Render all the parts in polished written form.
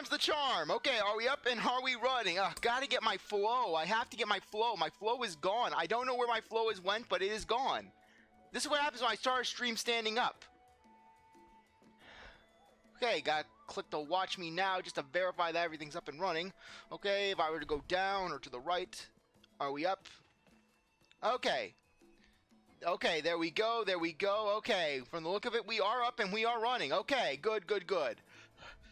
time's the charm. Okay, are we up and are we running? Gotta get my flow. I have to get my flow. My flow is gone. I don't know where my flow went, but it is gone. This is what happens when I start a stream standing up. Okay, gotta click the watch me now just to verify that everything's up and running. Okay, if I were to go down or to the right, are we up? Okay. Okay, there we go, there we go. Okay, from the look of it, we are up and we are running. Okay, good, good, good.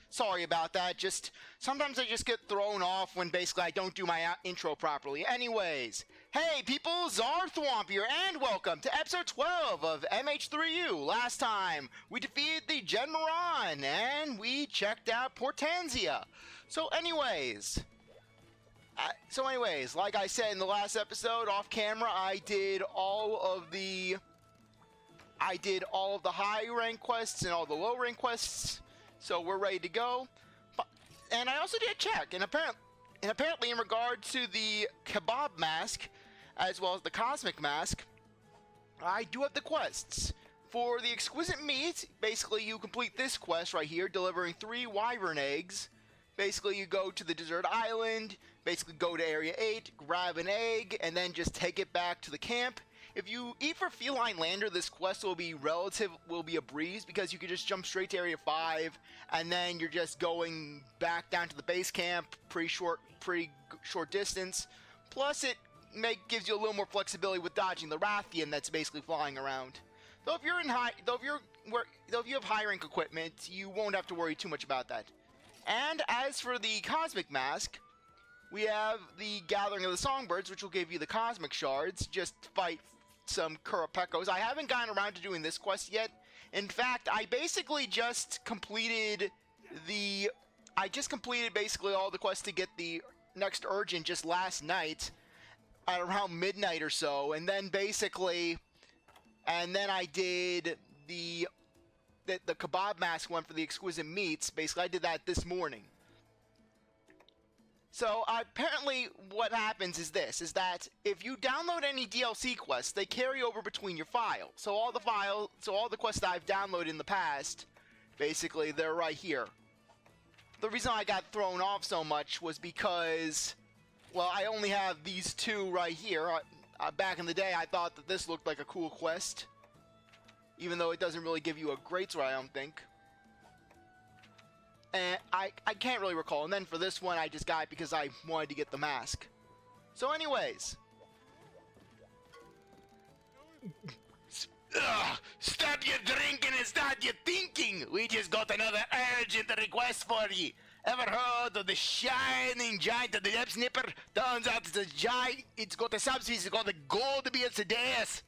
Sorry about that, just sometimes I just get thrown off when basically I don't do my intro properly. Anyways, hey people, CzarThwomp here, and welcome to episode 12 of MH3U. Last time, we defeated the Genmaron, and we checked out Portanzia. So anyways, like I said in the last episode, off camera, I did all of the high rank quests and all the low rank quests. So we're ready to go. And I also did a check, and apparently in regard to the kebab mask, as well as the cosmic mask, I do have the quests. For the exquisite meat, basically you complete this quest right here, delivering 3 wyvern eggs. Basically you go to the desert island, basically go to area 8, grab an egg, and then just take it back to the camp. If you eat for Feline Lander, this quest will be a breeze, because you can just jump straight to Area 5, and then you're just going back down to the base camp, pretty short distance. Plus, it gives you a little more flexibility with dodging the Rathian that's basically flying around. Though if you have high rank equipment, you won't have to worry too much about that. And as for the Cosmic Mask, we have the Gathering of the Songbirds, which will give you the Cosmic Shards, just to fight some Kurapekos. I haven't gotten around to doing this quest yet. In fact, I basically just completed basically all the quests to get the next Urgent just last night at around midnight or so, and then I did the kebab mask one for the exquisite meats. Basically, I did that this morning. So, apparently, what happens is that if you download any DLC quests, they carry over between your files. So all the quests that I've downloaded in the past, basically, they're right here. The reason I got thrown off so much was because, well, I only have these 2 right here. Back in the day, I thought that this looked like a cool quest, even though it doesn't really give you a greatsword, I don't think. And I can't really recall. And then for this one, I just got it because I wanted to get the mask. So anyways. Stop your drinking and start your thinking! We just got another urgent request for you. Ever heard of the shining giant of the depth snipper? Turns out it's a giant. It's got a subspecies called the Goldbeard Ceadeus.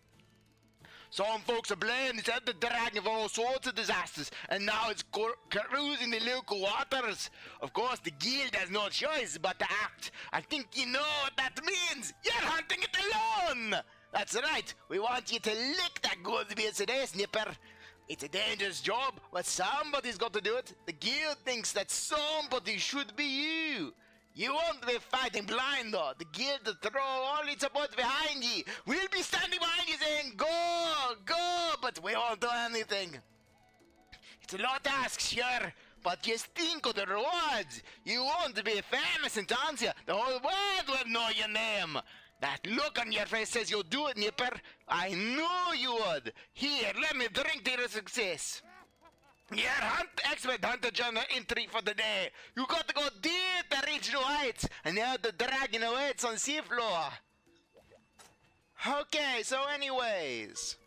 Some folks are blaming this other dragon for all sorts of disasters, and now it's cruising the local waters. Of course, the guild has no choice but to act. I think you know what that means. You're hunting it alone. That's right. We want you to lick that Goldbeard Ceadeus snipper. It's a dangerous job, but somebody's got to do it. The guild thinks that somebody should be you. You won't be fighting blind, though. The guild will throw all its support behind you. We'll be standing behind you saying, go, go, but we won't do anything. It's a lot to ask, sure, but just think of the rewards. You won't be famous in Tanzania. The whole world will know your name. That look on your face says you'll do it, Nipper. I knew you would. Here, let me drink to your success. Your expert hunter journal entry for the day. You got to go deep to reach new heights, and now the dragon awaits on seafloor. Okay, so anyways,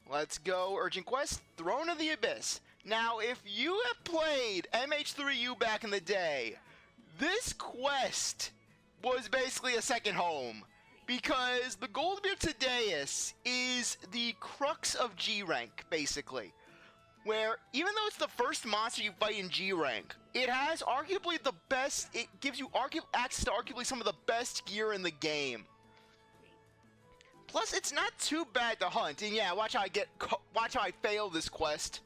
let's go. Urgent quest, Throne of the Abyss. Now, if you have played MH3U back in the day, this quest was basically a second home. Because the Goldbeard Ceadeus is the crux of G-Rank, basically. Where, even though it's the first monster you fight in G-Rank, it has arguably the best, it gives you access to arguably some of the best gear in the game. Plus, it's not too bad to hunt, and yeah, watch how I fail this quest.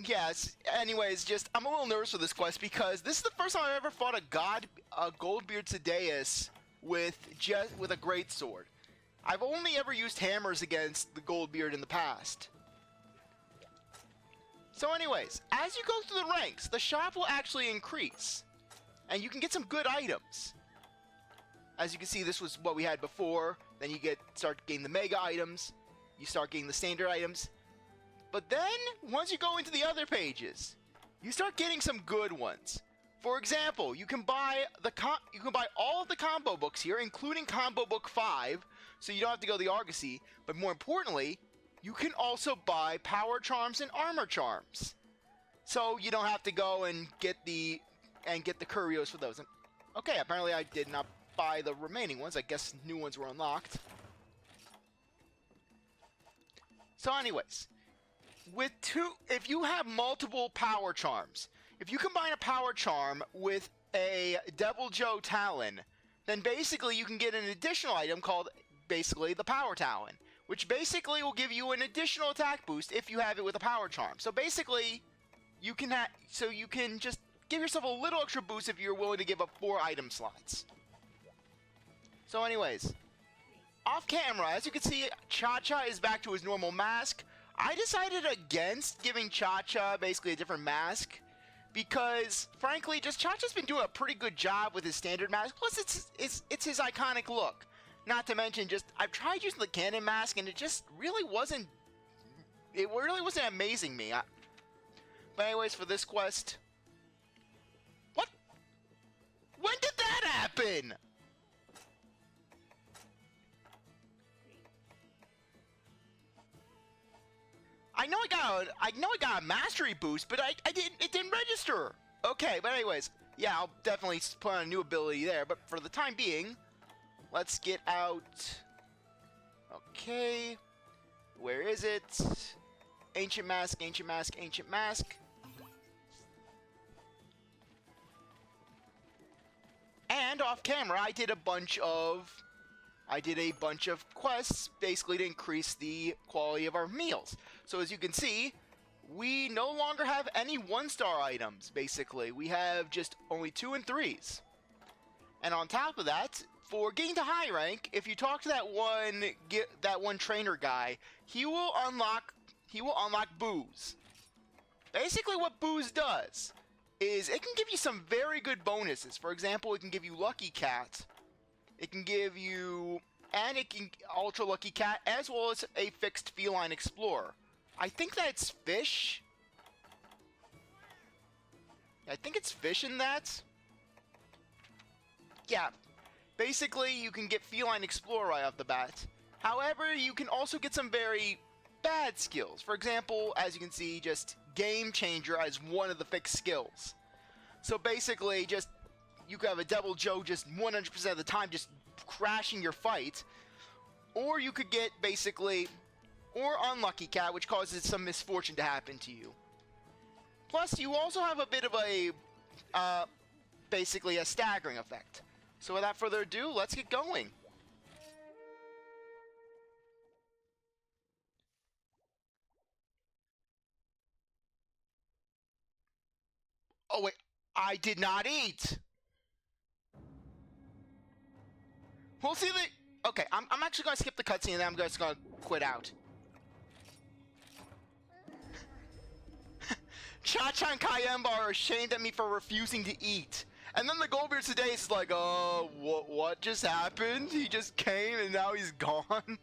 Yes, anyways, I'm a little nervous for this quest, because this is the first time I've ever fought a Goldbeard Ceadeus with a greatsword. I've only ever used hammers against the Goldbeard in the past. So So anyways, as you go through the ranks, the shop will actually increase. And you can get some good items. As you can see, this was what we had before. Then you start getting the mega items. You start getting the standard items. But then, once you go into the other pages, you start getting some good ones. For example, you can buy all of the combo books here, including Combo Book 5, so you don't have to go the Argosy. But more importantly, you can also buy Power Charms and Armor Charms. So you don't have to go and get the Curios for those. And, okay, apparently I did not buy the remaining ones. I guess new ones were unlocked. So anyways, if you have multiple Power Charms, if you combine a Power Charm with a Devil Joe Talon, then basically you can get an additional item called basically the Power Talon, which basically will give you an additional attack boost if you have it with a Power Charm. So basically, you can just give yourself a little extra boost if you're willing to give up 4 item slots. So anyways, off camera, as you can see, Cha-Cha is back to his normal mask. I decided against giving Cha-Cha basically a different mask, because frankly, just Cha-Cha's been doing a pretty good job with his standard mask. Plus, it's his iconic look. Not to mention, I've tried using the cannon mask, and it just really wasn't. It really wasn't amazing me. But anyways, for this quest, what? When did that happen? I know I got a mastery boost, but it didn't register. Okay, but anyways, yeah, I'll definitely put on a new ability there. But for the time being, let's get out. Okay, where is it? Ancient mask, ancient mask, ancient mask. And off camera, I did a bunch of quests, basically to increase the quality of our meals. So as you can see, we no longer have any 1-star items, basically. We have just only 2 and 3s. And on top of that, for getting to high rank, if you talk to that one trainer guy, he will unlock booze. Basically what booze does is it can give you some very good bonuses. For example, it can give you Lucky Cat. It can give you, and it can Ultra Lucky Cat, as well as a fixed Feline Explorer. I think that's fish. I think it's fish in that. Yeah, basically you can get Feline Explorer right off the bat. However, you can also get some very bad skills. For example, as you can see, just Game Changer as one of the fixed skills. So basically, you could have a Devil Joe just 100% of the time just crashing your fight. Or you could get basically, or Unlucky Cat, which causes some misfortune to happen to you. Plus, you also have a bit of a, basically a staggering effect. So without further ado, let's get going. Oh wait, I did not eat! We'll see the... Okay, I'm actually going to skip the cutscene and then I'm just going to quit out. Cha-Cha and Kayemba are ashamed at me for refusing to eat. And then the Goldbeard Ceadeus is like, what just happened? He just came and now he's gone?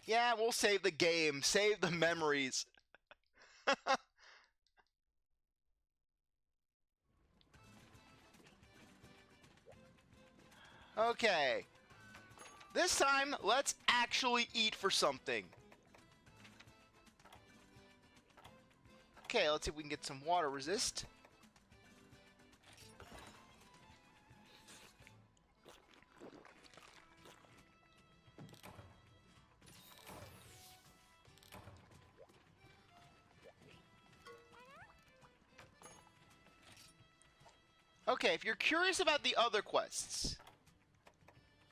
Yeah, we'll save the game. Save the memories. Okay. This time, let's actually eat for something. Okay, let's see if we can get some water resist. Okay, if you're curious about the other quests,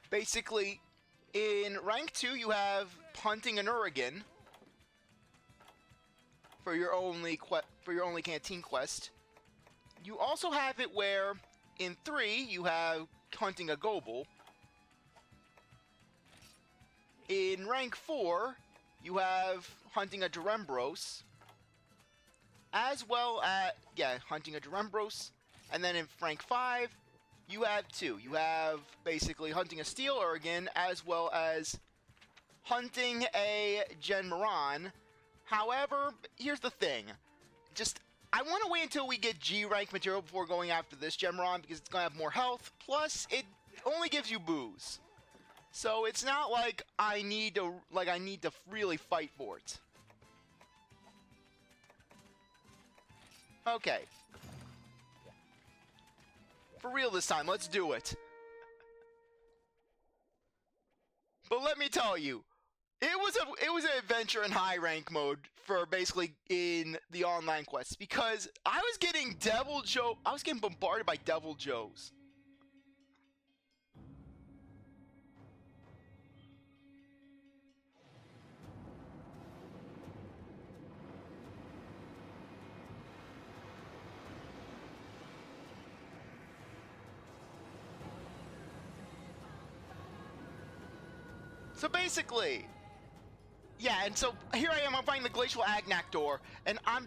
basically, in rank 2 you have hunting an Urigan for your only canteen quest. You also have it where in 3 you have hunting a Gobel. in rank 4, you have hunting a Durembros, as well as, hunting a Durembros, and then in rank 5, you have 2. You have basically hunting a Steel Urgan, as well as hunting a Genmaron. However, here's the thing. I want to wait until we get G-Rank material before going after this Genmaron, because it's going to have more health, plus it only gives you booze. So it's not like I need to really fight for it. Okay. For real this time, let's do it. But let me tell you, it was an adventure in high rank mode for basically in the online quests, because I was getting bombarded by Devil Joes. So basically, yeah, and so here I am. I'm fighting the Glacial Agnactor, and I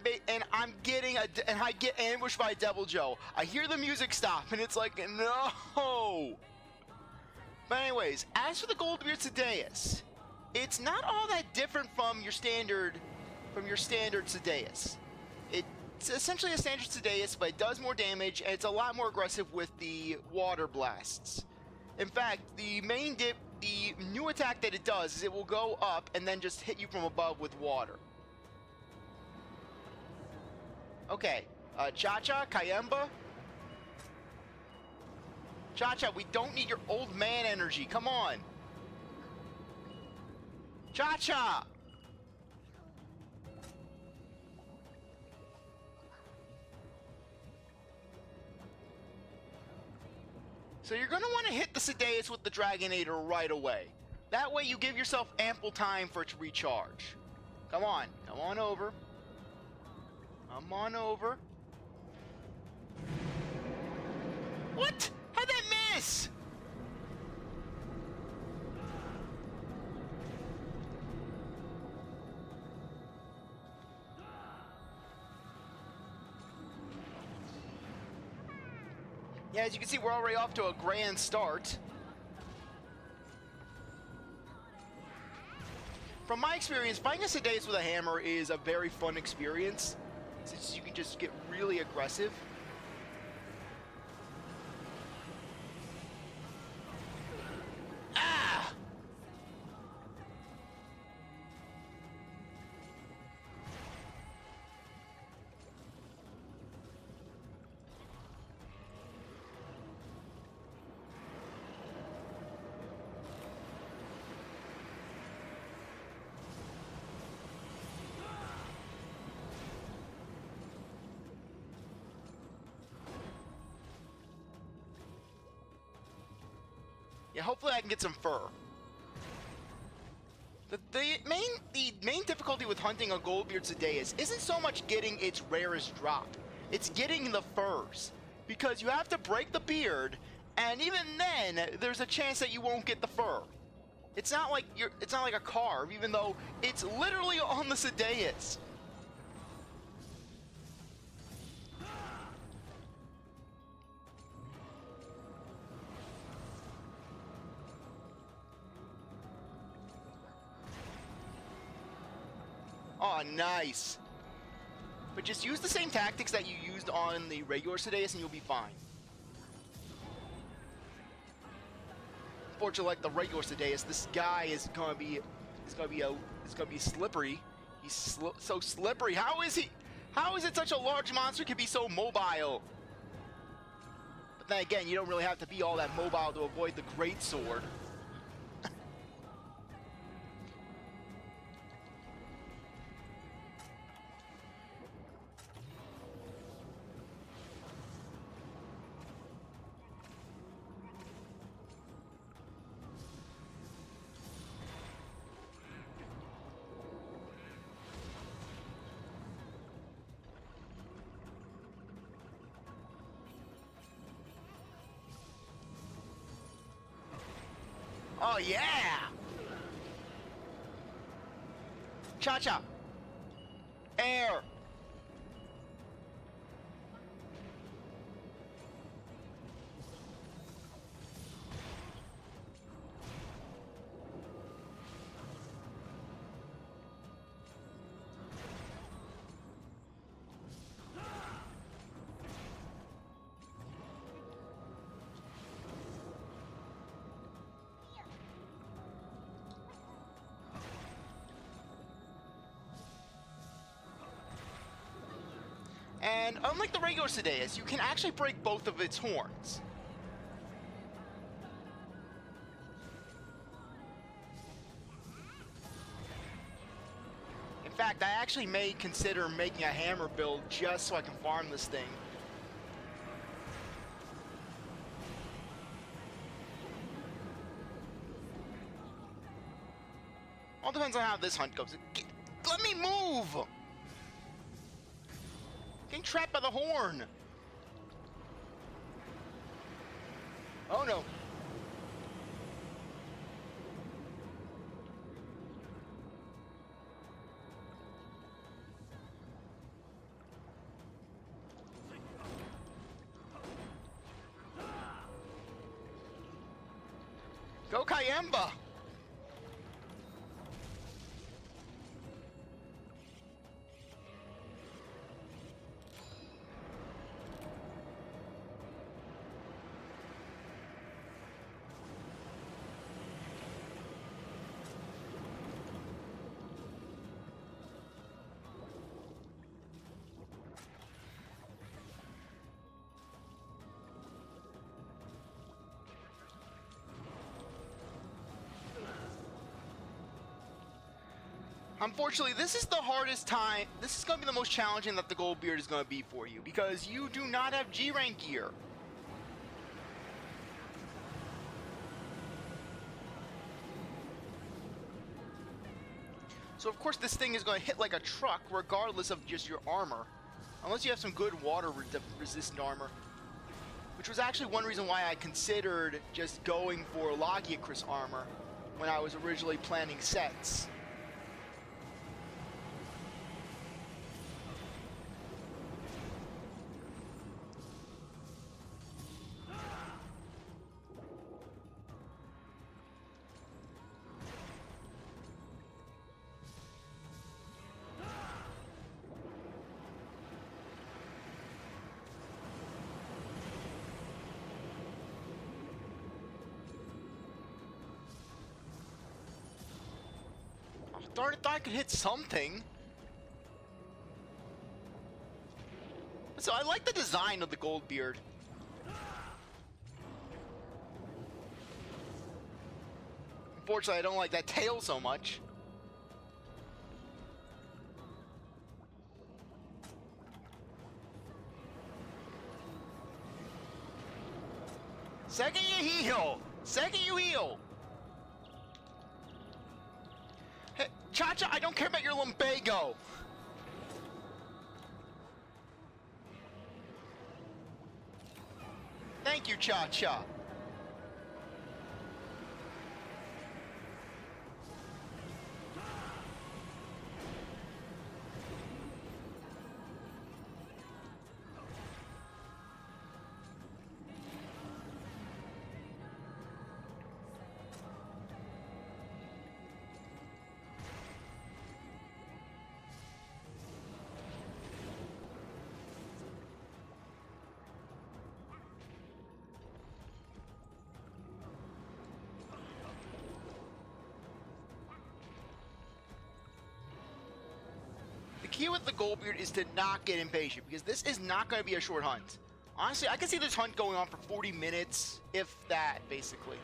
get ambushed by a Devil Joe. I hear the music stop, and it's like, no. But anyways, as for the Goldbeard Ceadeus, it's not all that different from your standard Ceadeus. It's essentially a standard Ceadeus, but it does more damage, and it's a lot more aggressive with the water blasts. In fact, the new attack that it does is it will go up and then just hit you from above with water. Okay, Cha-Cha, Kayemba. Cha-Cha, we don't need your old man energy. Come on. Cha-Cha! So you're going to want to hit the Ceadeus with the Dragonator right away. That way you give yourself ample time for it to recharge. Come on over. Come on over. What? How'd that miss? Yeah, as you can see, we're already off to a grand start. From my experience, fighting a Ceadeus with a hammer is a very fun experience, since you can just get really aggressive. Ah! Yeah, hopefully I can get some fur. The main difficulty with hunting a Goldbeard Ceadeus isn't so much getting its rarest drop. It's getting the furs. Because you have to break the beard, and even then, there's a chance that you won't get the fur. It's not like a carve, even though it's literally on the Ceadeus. Oh, nice. But just use the same tactics that you used on the regular Ceadeus and you'll be fine. Fortunately, like the regular Ceadeus, this guy is gonna be slippery. He's so slippery. How is it such a large monster can be so mobile? But then again, you don't really have to be all that mobile to avoid the great sword. Oh, yeah! Cha-cha! Air! And unlike the regular Ceadeus, you can actually break both of its horns. In fact, I actually may consider making a hammer build just so I can farm this thing. All depends on how this hunt goes. Let me move! Getting trapped by the horn. Oh no. Go Kayamba! Unfortunately, this is the hardest time. This is going to be the most challenging that the Goldbeard is going to be for you, because you do not have G-Rank gear. So of course this thing is going to hit like a truck regardless of just your armor. Unless you have some good water resistant armor. Which was actually one reason why I considered just going for Logiacris armor when I was originally planning sets. Darn it, thought I could hit something. So I like the design of the Goldbeard. Unfortunately, I don't like that tail so much. Second you heal! Second you heal! Hey, Cha-Cha, I don't care about your lumbago! Thank you, Cha-Cha. The key with the Goldbeard is to not get impatient, because this is not going to be a short hunt. Honestly, I can see this hunt going on for 40 minutes, if that, basically.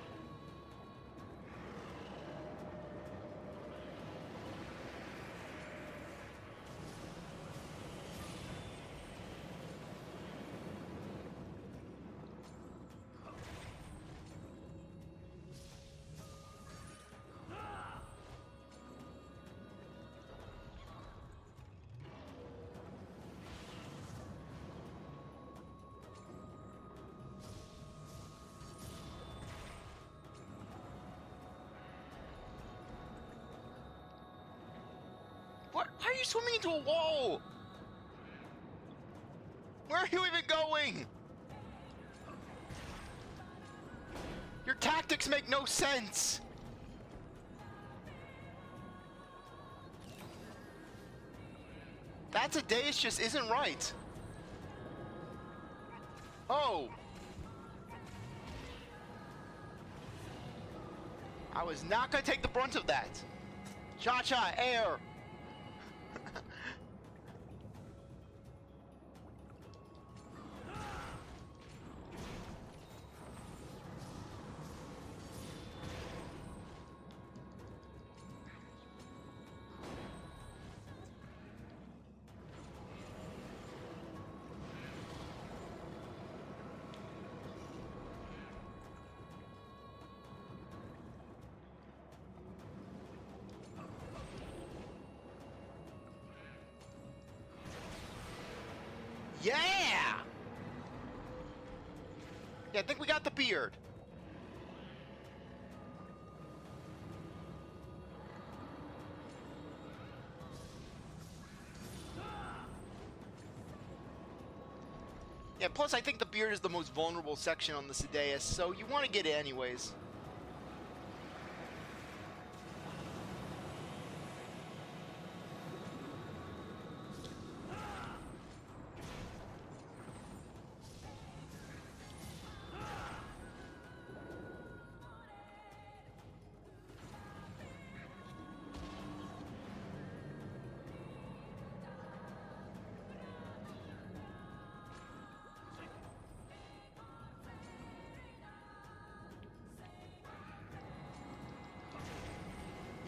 What? Why are you swimming into a wall? Where are you even going? Your tactics make no sense. That Ceadeus just isn't right. Oh. I was not gonna take the brunt of that. Cha-cha, air. Yeah! Yeah, I think we got the beard. Yeah, plus I think the beard is the most vulnerable section on the Ceadeus, so you want to get it anyways.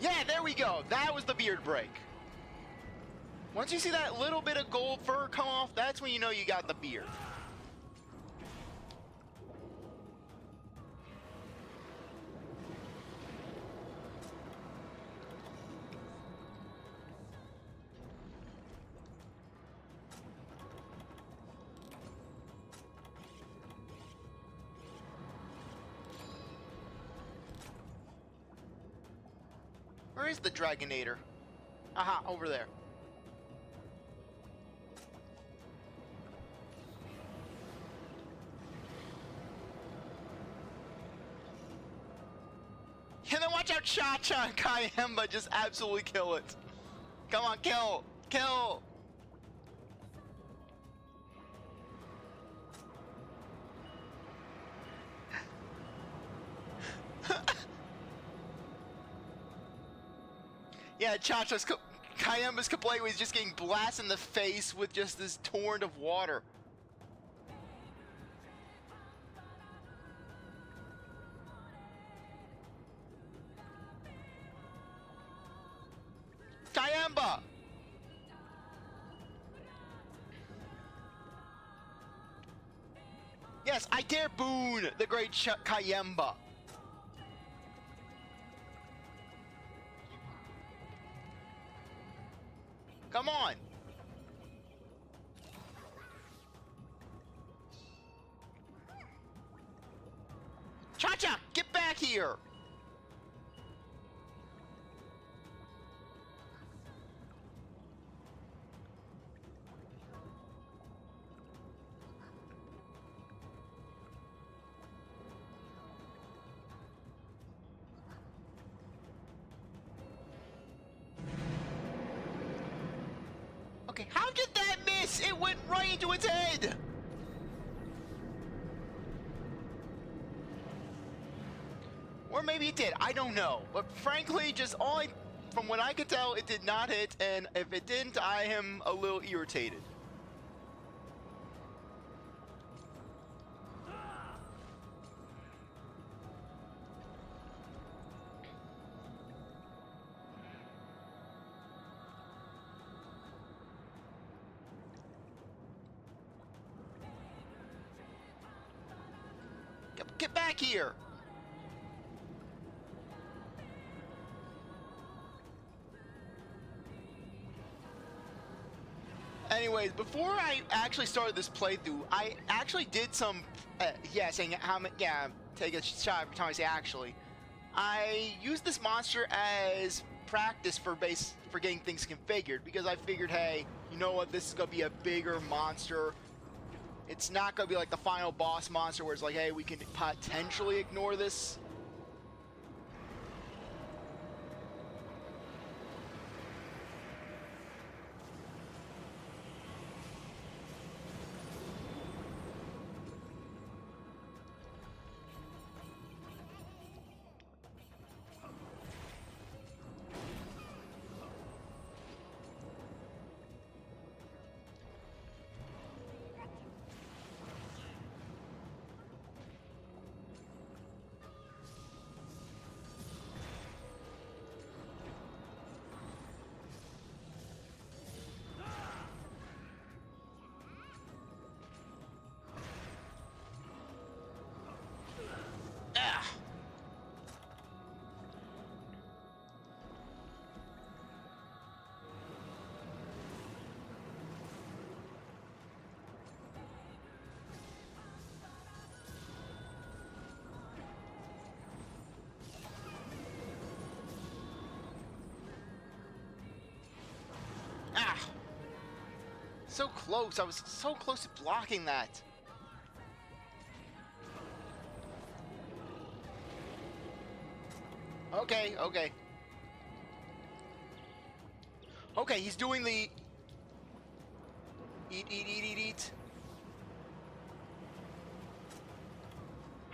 Yeah, there we go. That was the beard break. Once you see that little bit of gold fur come off, that's when you know you got the beard. Where is the Dragonator? Aha, over there. And then watch out, Cha-Cha and Kayemba just absolutely kill it. Come on, kill! Kill! Yeah, Cha-Cha's Kayemba's complaint was just getting blasted in the face with just this torrent of water. Kayemba! Yes, I dare boon the great Kayemba. Come on! Cha-Cha, get back here! Okay, how did that miss? It went right into its head! Or maybe it did, I don't know. But frankly, just from what I could tell, it did not hit, and if it didn't, I am a little irritated. Get back here! Anyways, before I actually started this playthrough, I actually did some, saying how many, take a shot every time I say actually. I used this monster as practice for getting things configured, because I figured, hey, you know what, this is gonna be a bigger monster. It's not gonna be like the final boss monster where it's like, hey, we can potentially ignore this. So close. I was so close to blocking that. Okay, okay. Okay, he's doing the... Eat.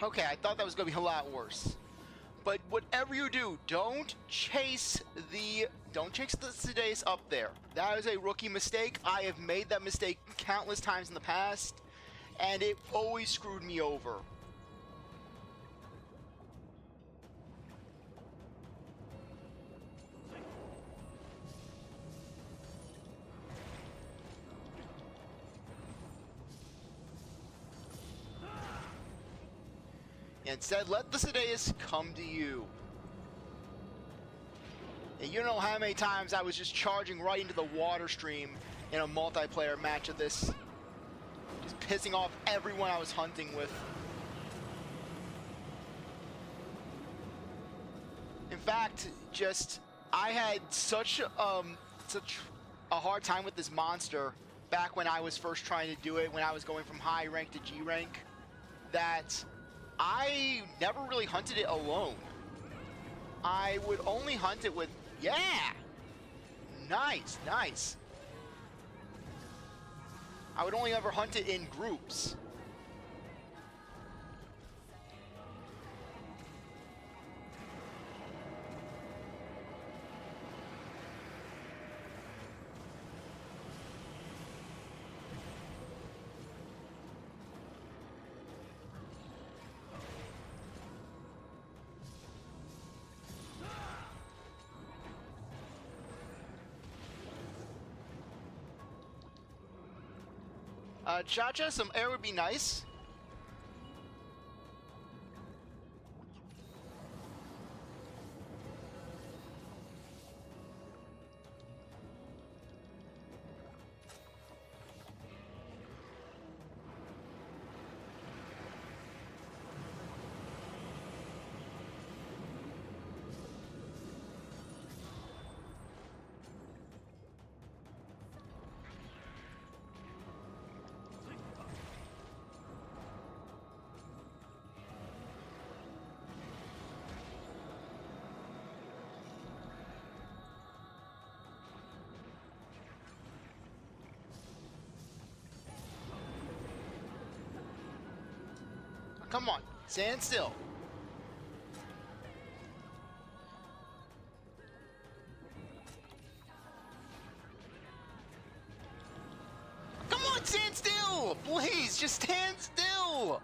Okay, I thought that was going to be a lot worse. But whatever you do, don't chase the Ceadeus up there. That is a rookie mistake. I have made that mistake countless times in the past, and it always screwed me over. Instead, let the Ceadeus come to you. And you know how many times I was just charging right into the water stream in a multiplayer match of this. Just pissing off everyone I was hunting with. In fact, I had such a hard time with this monster back when I was first trying to do it, when I was going from high rank to G rank, that I never really hunted it alone. I would only hunt it with... Yeah! Nice, nice. I would only ever hunt it in groups. Cha-cha, some air would be nice. Come on, stand still. Come on, stand still! Please, just stand still!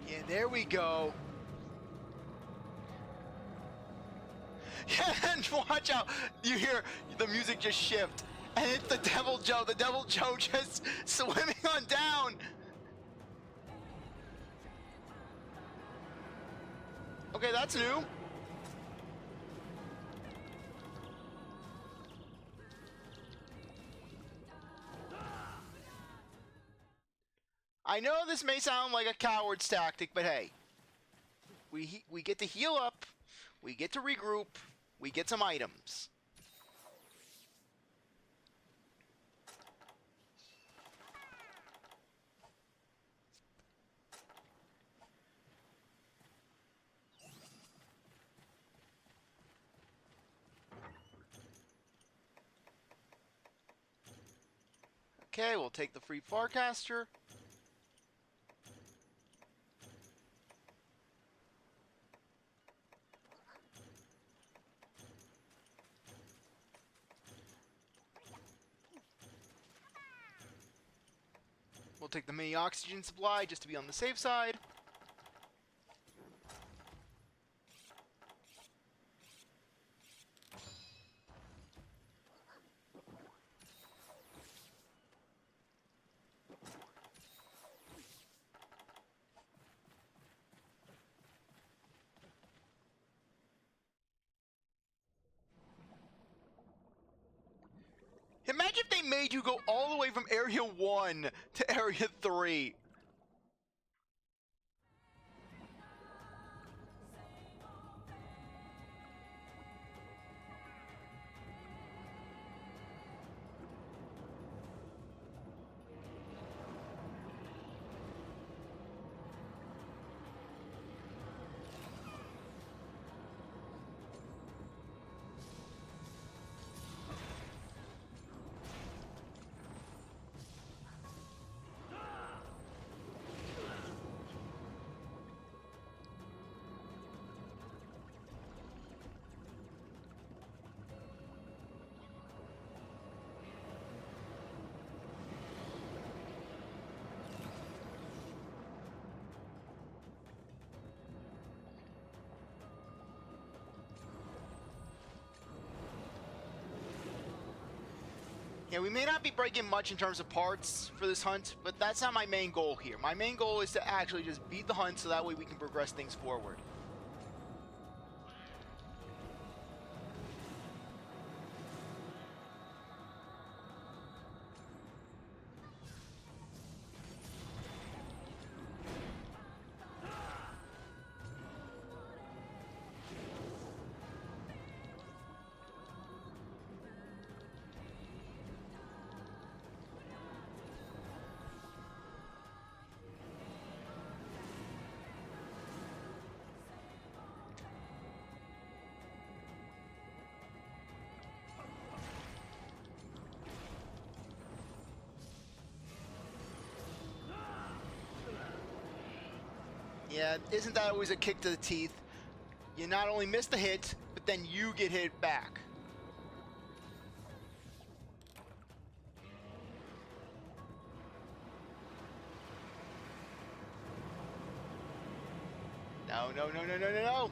Yeah, there we go. Yeah, and watch out. You hear the music just shift. And it's the Devil Joe. The Devil Joe just swimming on down. Okay, that's new. I know this may sound like a coward's tactic, but hey, we get to heal up, we get to regroup, we get some items. Okay, we'll take the free Farcaster. We'll take the mini oxygen supply just to be on the safe side. Imagine if they made you go all the way from Area 1 to Area 3. Yeah, we may not be breaking much in terms of parts for this hunt, but that's not my main goal here. My main goal is to actually just beat the hunt so that way we can progress things forward. Yeah, isn't that always a kick to the teeth? You not only miss the hit, but then you get hit back. No, no, no, no, no, no, no!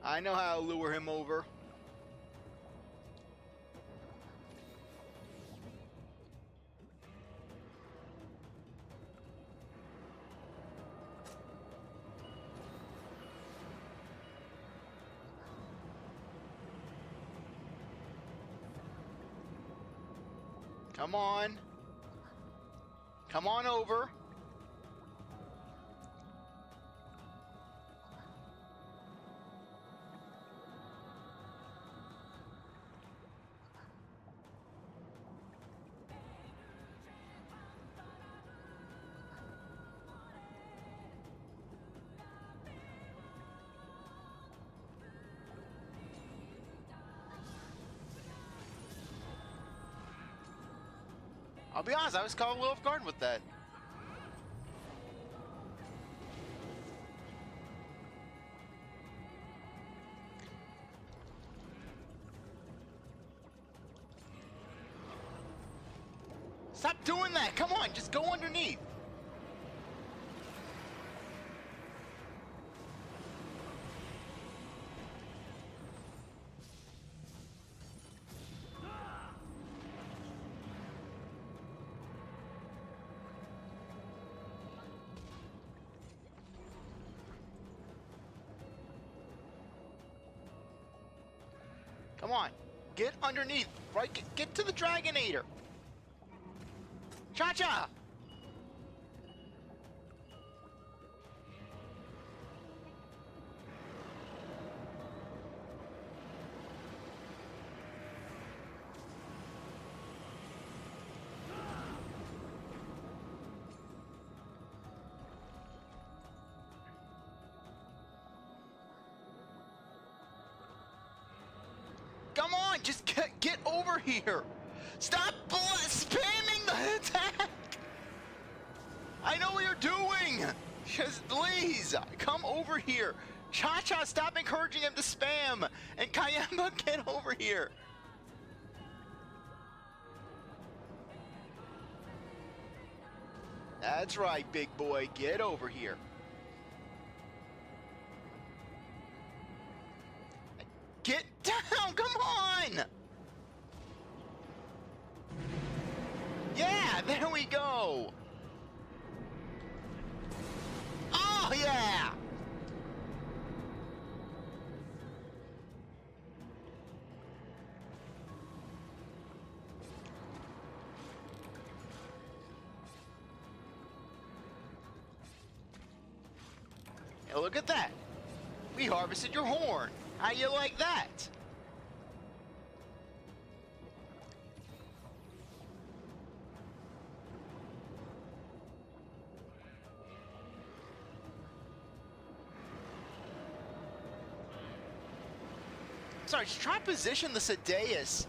I know how to lure him over. Come on. Come on over. I'll be honest, I was caught a little off guard with that. Stop doing that! Come on, just go underneath! Come on, get underneath, right? Get to the Dragonator. Cha-cha! Come on, just get over here. Stop spamming the attack. I know what you're doing. Just please, come over here. Cha-cha, stop encouraging him to spam. And Kayamba, get over here. That's right, big boy, get over here. Get down, come on! Yeah, there we go! Oh, yeah! Hey, look at that! We harvested your horn! How you like that? Sorry, just try to position the Ceadeus.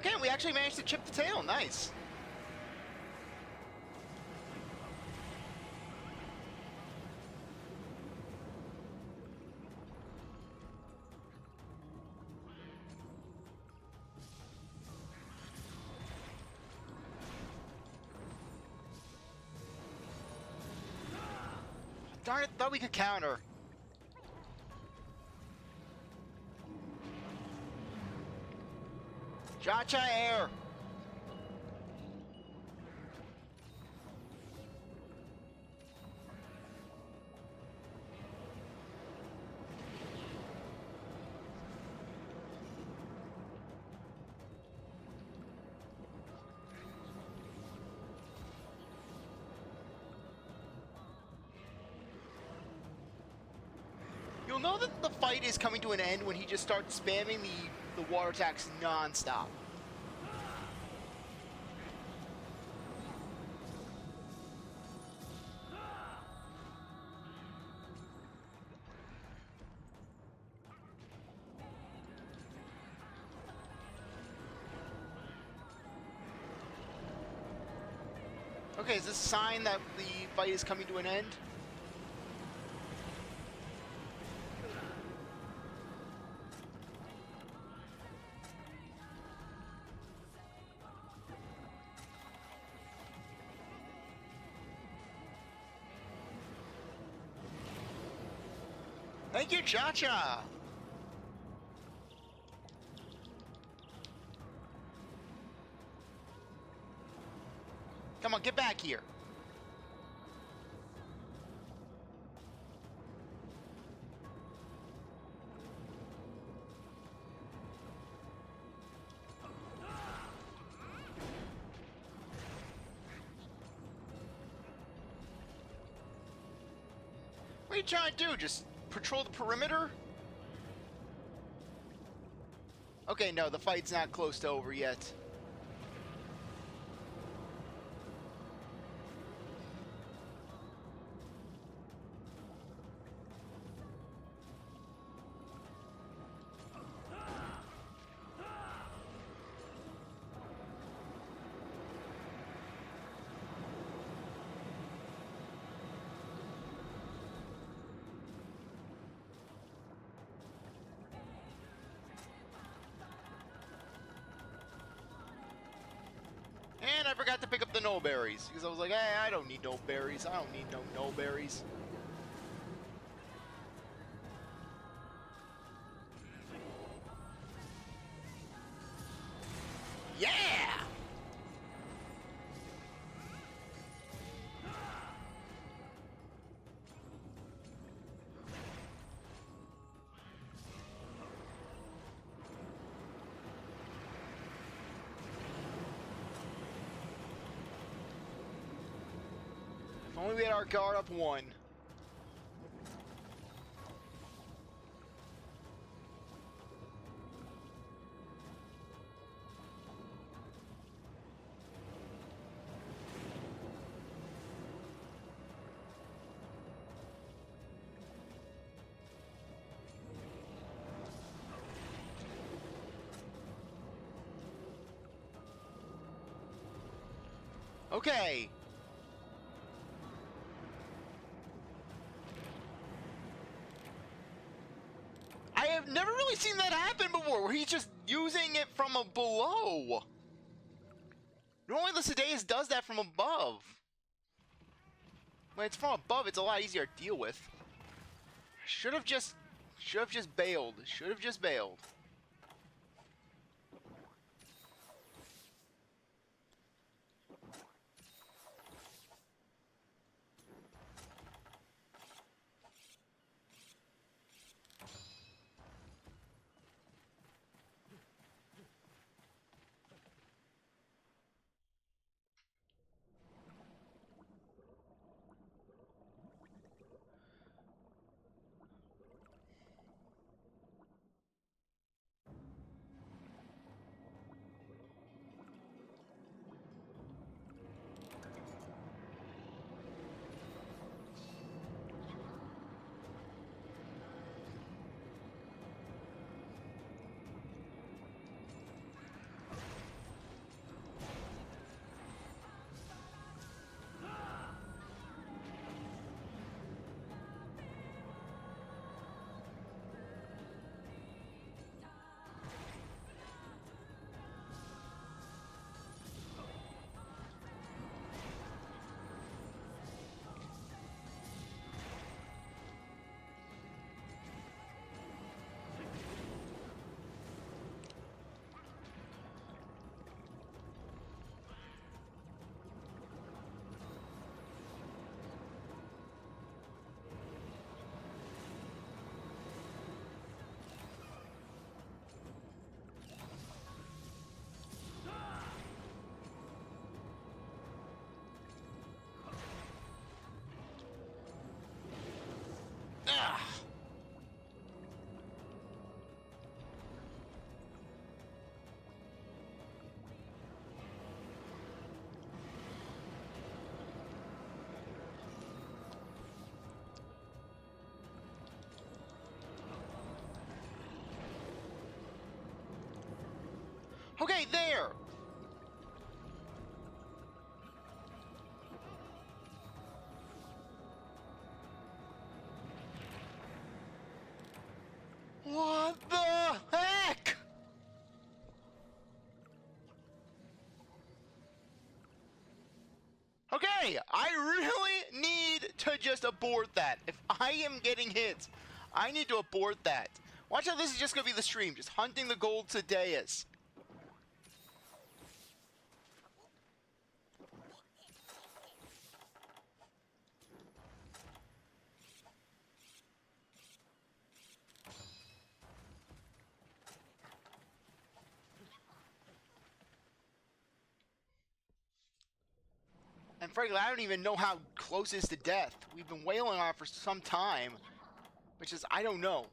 Okay, we actually managed to chip the tail. Nice. Darn it, thought we could counter. Cha-cha air. You'll know that the fight is coming to an end when he just starts spamming the water attacks non-stop. Okay, is this a sign that the fight is coming to an end? Thank you, Cha-cha! Come on, get back here. What are you trying to do? Just patrol the perimeter? Okay, no, the fight's not close to over yet. And I forgot to pick up the no berries because I was like, hey, I don't need no berries. I don't need no berries. Yeah! If only we had our guard up one. Okay. I have never really seen that happen before, where he's just using it from below. Normally the Ceadeus does that from above. When it's from above, it's a lot easier to deal with. Should have just bailed. Should have just bailed. Okay, there! What the heck? Okay, I really need to just abort that. If I am getting hit, I need to abort that. Watch how this is just going to be the stream, just hunting the Gold Ceadeus. And frankly, I don't even know how close it is to death. We've been wailing on it for some time, which is, I don't know.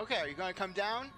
Okay, are you gonna come down?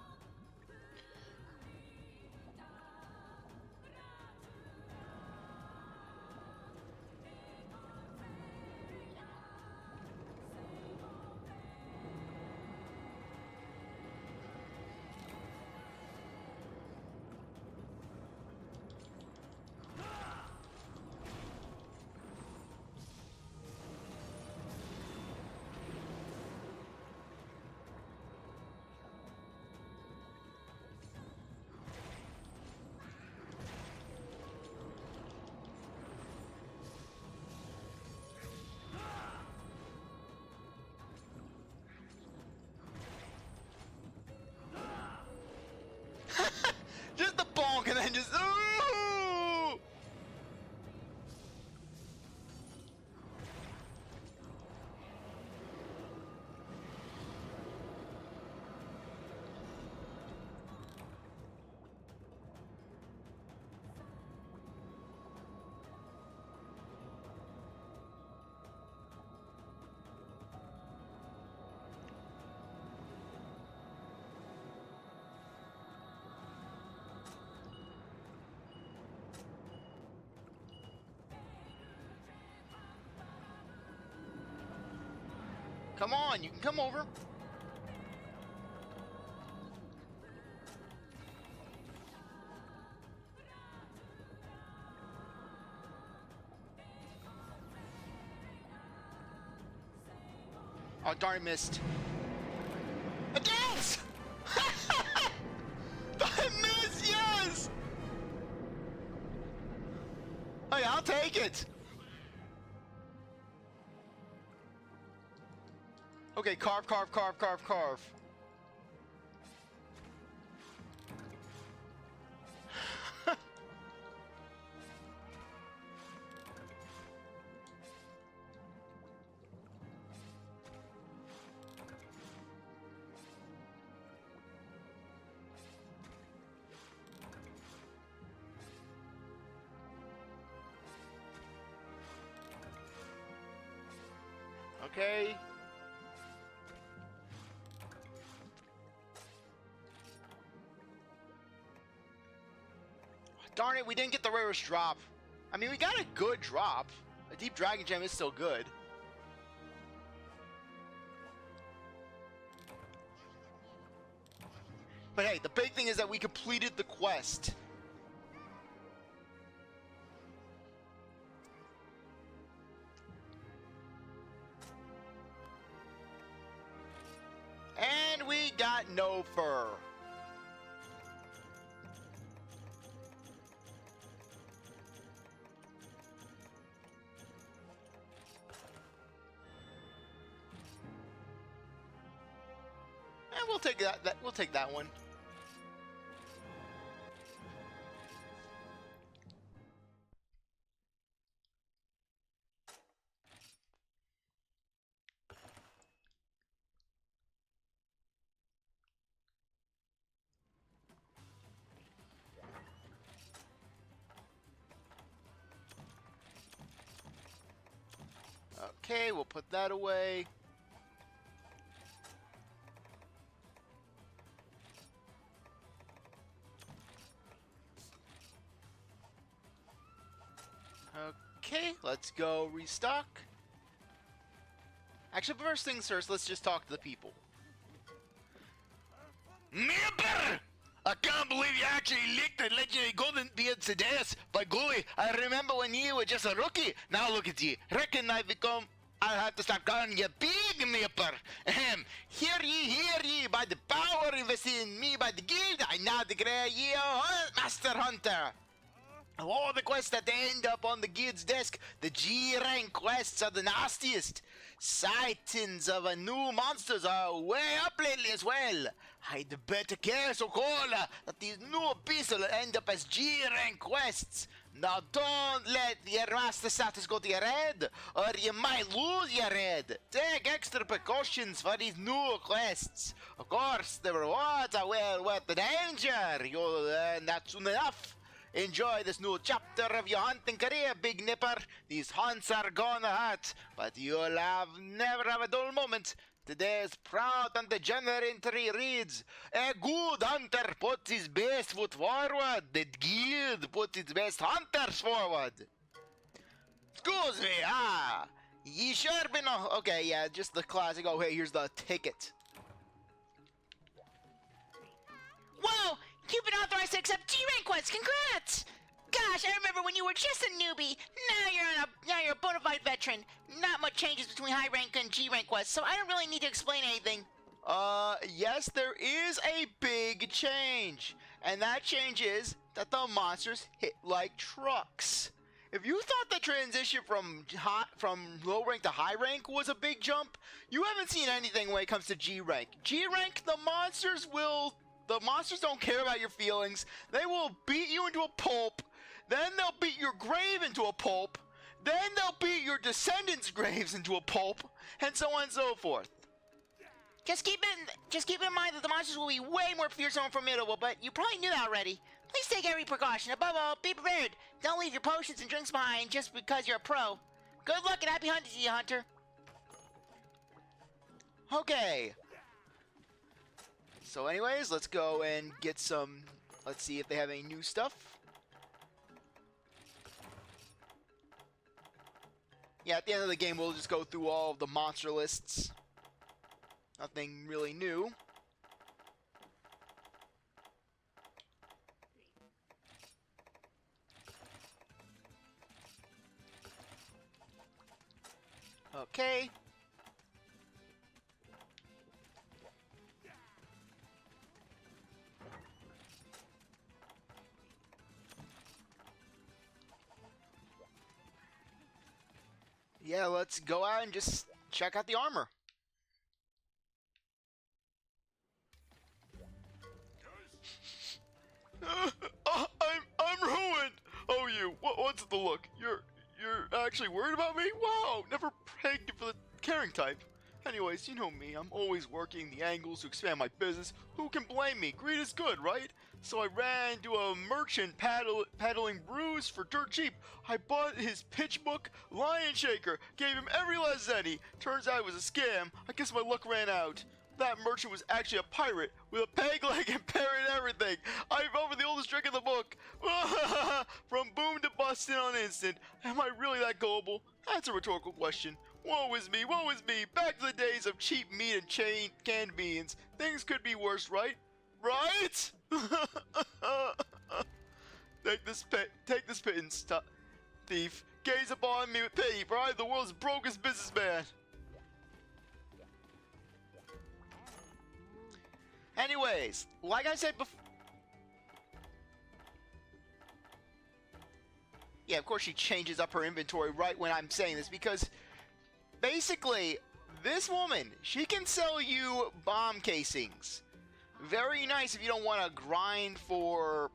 Just the bonk and then just ooh! Come on, you can come over. Oh, darn, missed. A dance! I missed, yes! Hey, I'll take it. Okay, carve, carve, carve, carve, carve. Okay. Darn it, we didn't get the rarest drop. I mean, we got a good drop. A deep dragon gem is still good. But hey, the big thing is that we completed the quest. And we got no fur. And we'll take that. We'll take that one. Okay, we'll put that away. Okay, let's go restock. Actually, first things first, let's just talk to the people. Nipper! I can't believe you actually licked the legendary Goldbeard Ceadeus. By golly, I remember when you were just a rookie. Now look at you. Reckon I'll have to start calling you Big Nipper. Hear ye, by the power invested in me by the guild, I now declare ye a Master Hunter. Of all the quests that end up on the guild's desk, the G-Rank quests are the nastiest. Sightings of new monsters are way up lately as well. I'd better care so Cola that these new beasts will end up as G-Rank quests. Now don't let your master status go to your head, or you might lose your head. Take extra precautions for these new quests. Of course, the rewards are well worth the danger. You'll learn that soon enough. Enjoy this new chapter of your hunting career, Big Nipper. These hunts are gonna hurt, but you'll never have a dull moment. Today's proud and degenerate entry reads, a good hunter puts his best foot forward, the guild puts its best hunters forward. Excuse me, ye sure been okay, yeah, just the classic, oh hey, here's the ticket. Whoa! You've been authorized to accept G-Rank quests. Congrats! Gosh, I remember when you were just a newbie. Now you're a bona fide veteran. Not much changes between high rank and G-Rank quests, so I don't really need to explain anything. Yes, there is a big change. And that change is that the monsters hit like trucks. If you thought the transition from low rank to high rank was a big jump, you haven't seen anything when it comes to G-Rank. G-Rank, the monsters don't care about your feelings. They will beat you into a pulp. Then they'll beat your grave into a pulp. Then they'll beat your descendants' graves into a pulp, and so on and so forth. Just keep in mind that the monsters will be way more fearsome and formidable, but you probably knew that already. Please take every precaution. Above all, be prepared. Don't leave your potions and drinks behind just because you're a pro. Good luck and happy hunting to you, Hunter. Okay. So anyways, let's go and get some, let's see if they have any new stuff. Yeah, at the end of the game, we'll just go through all of the monster lists. Nothing really new. Okay. Yeah, let's go out and just check out the armor. I'm ruined. Oh, you. What's the look? You're actually worried about me? Wow, never pegged you for the caring type. Anyways, you know me. I'm always working the angles to expand my business. Who can blame me? Greed is good, right? So I ran to a merchant peddling brews for dirt cheap. I bought his pitch book, Lion Shaker, gave him every last zenny. Turns out it was a scam. I guess my luck ran out. That merchant was actually a pirate with a peg leg and parrot and everything. I vote for the oldest trick in the book. From boom to bust in on instant. Am I really that gullible? That's a rhetorical question. Woe is me, woe is me. Back to the days of cheap meat and canned beans. Things could be worse, right? Right? Take this pittance, thief. Gaze upon me with pity, for I am the world's brokest businessman. Anyways, like I said before... Yeah, of course she changes up her inventory right when I'm saying this, because basically, this woman, she can sell you bomb casings. Very nice if you don't want to grind for...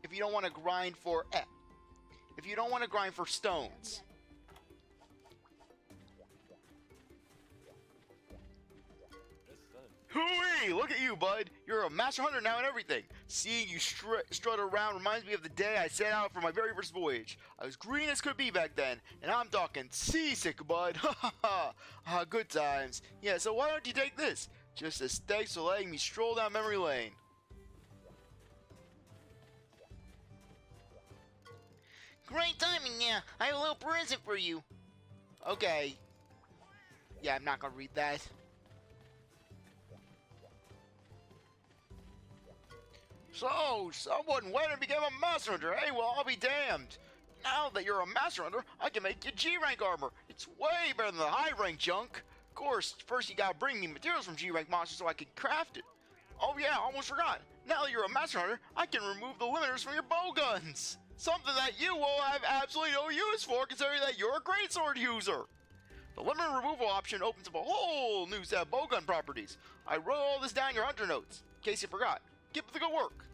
If you don't want to grind for stones. Hooey! Look at you, bud. You're a master hunter now and everything. Seeing you strut around reminds me of the day I set out for my very first voyage. I was green as could be back then, and I'm talking seasick, bud. Ha ha ha. Good times. Yeah, so why don't you take this? Just as thanks for letting me stroll down memory lane. Great timing, yeah. I have a little present for you. Okay. Yeah, I'm not gonna read that. So, someone went and became a master hunter. Hey, well, I'll be damned. Now that you're a master hunter, I can make you G-Rank armor. It's way better than the high-rank junk. Of course, first you gotta bring me materials from G-Rank monsters so I can craft it. Oh yeah, almost forgot. Now that you're a master hunter, I can remove the limiters from your bow guns. Something that you will have absolutely no use for, considering that you're a greatsword user. The limiter removal option opens up a whole new set of bowgun properties. I wrote all this down in your hunter notes, in case you forgot. Keep up the good work.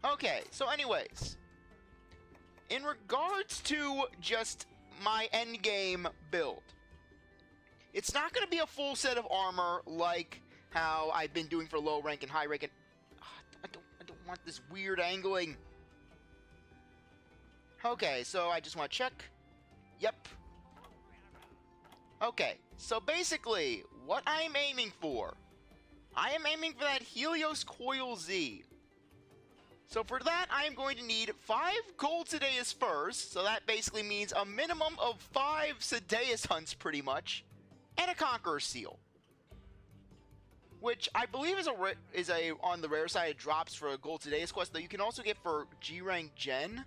Okay, so anyways, in regards to just my endgame build, it's not going to be a full set of armor like how I've been doing for low rank and high rank. And I don't want this weird angling. Okay, so I just want to check. Yep. Okay, so basically, what I am aiming for. I am aiming for that Helios Coil Z. So for that, I am going to need 5 Gold Ceadeus first, so that basically means a minimum of 5 Ceadeus hunts pretty much, and a Conqueror Seal. Which I believe is a on the rare side, it drops for a Gold Ceadeus quest, though you can also get for G-Rank Gen.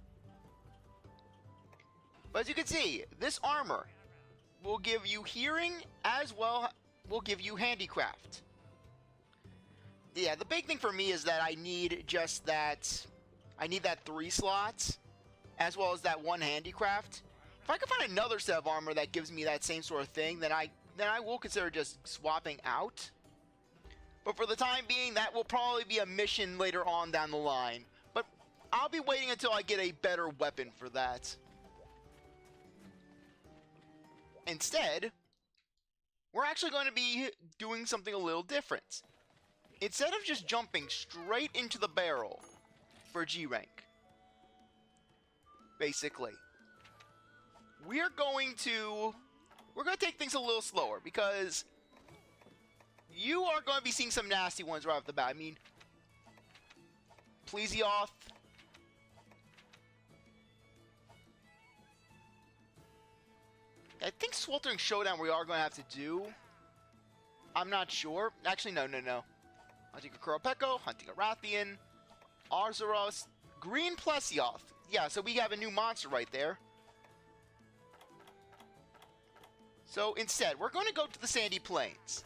But as you can see, this armor will give you hearing, as well will give you handicraft. Yeah, the big thing for me is that I need just that. I need that 3 slots, as well as that 1 handicraft. If I can find another set of armor that gives me that same sort of thing, then I will consider just swapping out. But for the time being, that will probably be a mission later on down the line. But I'll be waiting until I get a better weapon for that. Instead, we're actually going to be doing something a little different. Instead of just jumping straight into the barrel for G-Rank, basically, we're going to take things a little slower, because you are going to be seeing some nasty ones right off the bat. I mean, Plesioth. I think Sweltering Showdown we are going to have to do. I'm not sure. Actually, no. Hunting a Kuropeko, hunting a Rathian, Arzuros, Green Plesioth. Yeah, so we have a new monster right there. So instead, we're going to go to the Sandy Plains.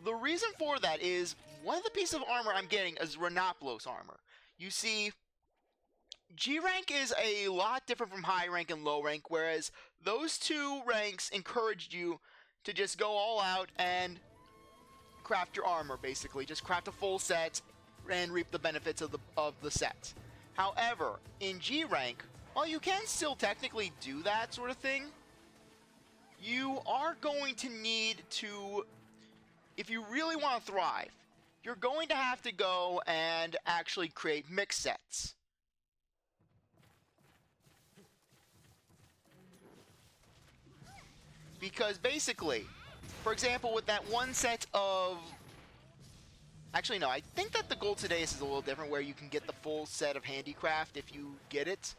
The reason for that is, one of the pieces of armor I'm getting is Renoplos armor. You see, G-Rank is a lot different from high rank and low rank, whereas those 2 ranks encouraged you to just go all out and craft your armor, basically. Just craft a full set and reap the benefits of the set. However, in G-Rank, while you can still technically do that sort of thing, you are going to need to, if you really want to thrive, you're going to have to go and actually create mix sets. Because basically, for example, with that 1 set of... Actually, no, I think that the Gold Ceadeus is a little different, where you can get the full set of handicraft if you get it,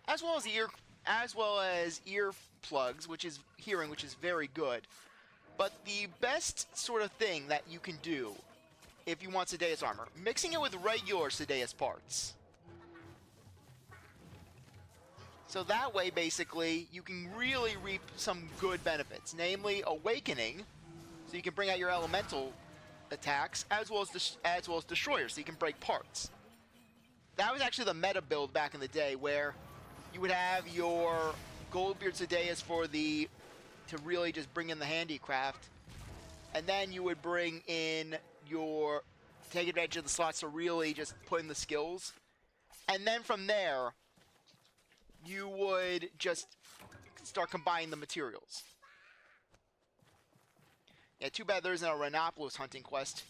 as well as earplugs, which is hearing, which is very good. But the best sort of thing that you can do if you want Ceadeus armor, mixing it with regular Ceadeus parts. So that way, basically, you can really reap some good benefits, namely Awakening, so you can bring out your elemental attacks, as well as Destroyers, so you can break parts. That was actually the meta build back in the day, where you would have your Goldbeard Ceadeus to really just bring in the handicraft, and then you would bring in your take advantage of the slots to really just put in the skills, and then from there you would just start combining the materials. Yeah, too bad there isn't a Renoplos hunting quest.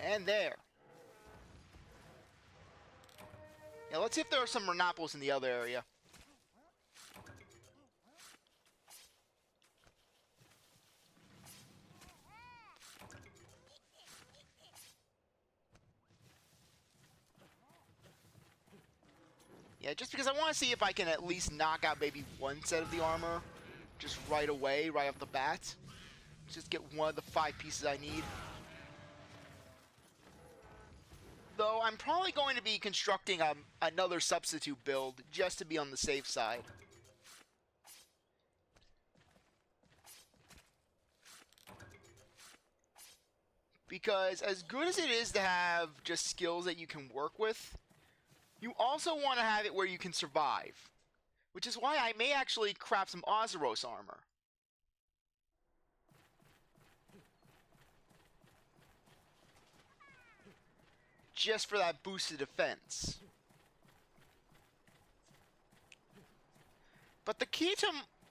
And there. Yeah, let's see if there are some Renoplos in the other area. Yeah, just because I want to see if I can at least knock out maybe 1 set of the armor just right away, right off the bat. Just get 1 of the 5 pieces I need. Though I'm probably going to be constructing another substitute build just to be on the safe side. Because as good as it is to have just skills that you can work with, you also want to have it where you can survive. Which is why I may actually craft some Azuros armor. just for that boosted defense. But the key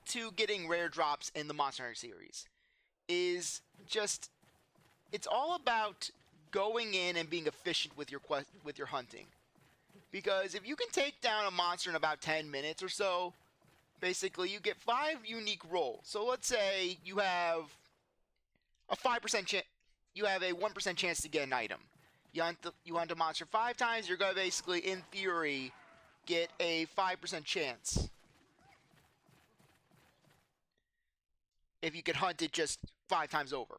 to getting rare drops in the Monster Hunter series is just, it's all about going in and being efficient with your hunting. Because if you can take down a monster in about 10 minutes or so, basically you get 5 unique rolls. So let's say you have a 5% chance, you have a 1% chance to get an item. You hunt a monster 5 times, you're going to basically, in theory, get a 5% chance. If you could hunt it just 5 times over.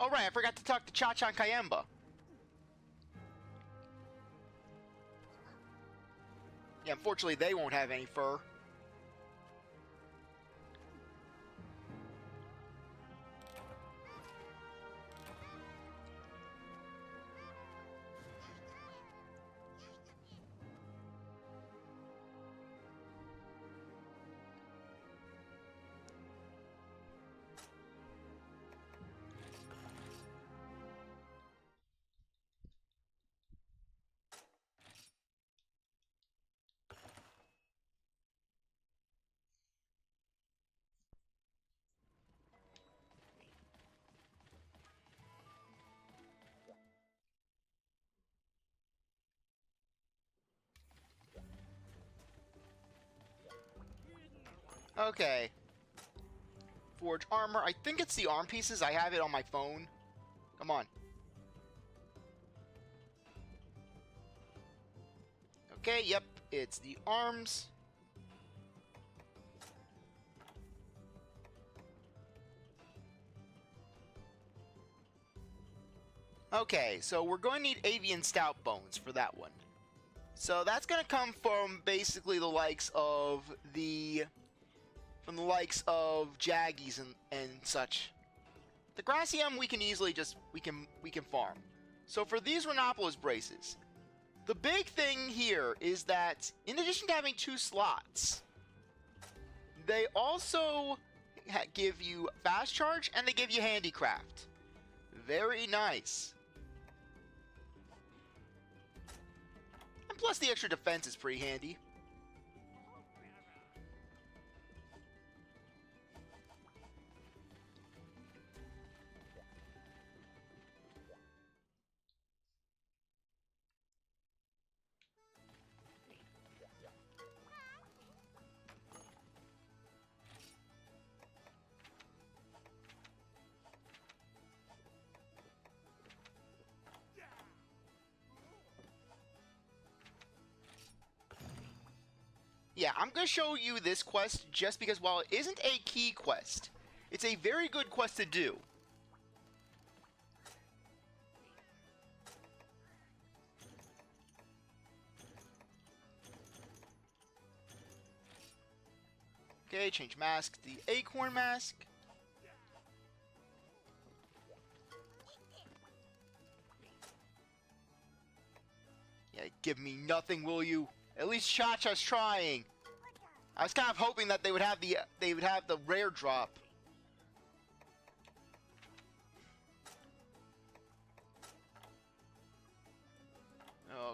Oh right, I forgot to talk to Cha-Cha and Kayamba. Yeah, unfortunately they won't have any fur. Okay. Forge armor. I think it's the arm pieces. I have it on my phone. Come on. Okay, yep. It's the arms. Okay, so we're going to need avian stout bones for that one. So that's going to come from basically the likes of Jaggies and such. The Gracium we can easily just we can farm. So for these Rhinopolis braces, the big thing here is that in addition to having 2 slots, they also give you fast charge and they give you handicraft. Very nice. And plus the extra defense is pretty handy. Yeah, I'm going to show you this quest just because while it isn't a key quest, it's a very good quest to do. Okay, change mask to the acorn mask. Yeah, give me nothing, will you? At least Cha-Cha's trying. I was kind of hoping that they would have the rare drop.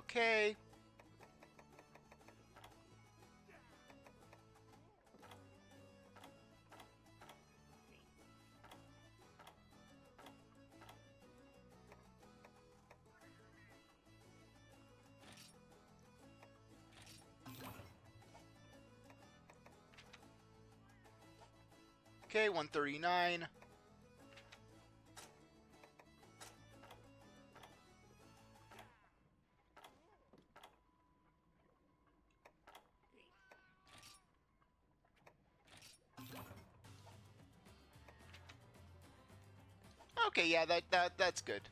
Okay. Okay, 139. Okay, yeah, that's good.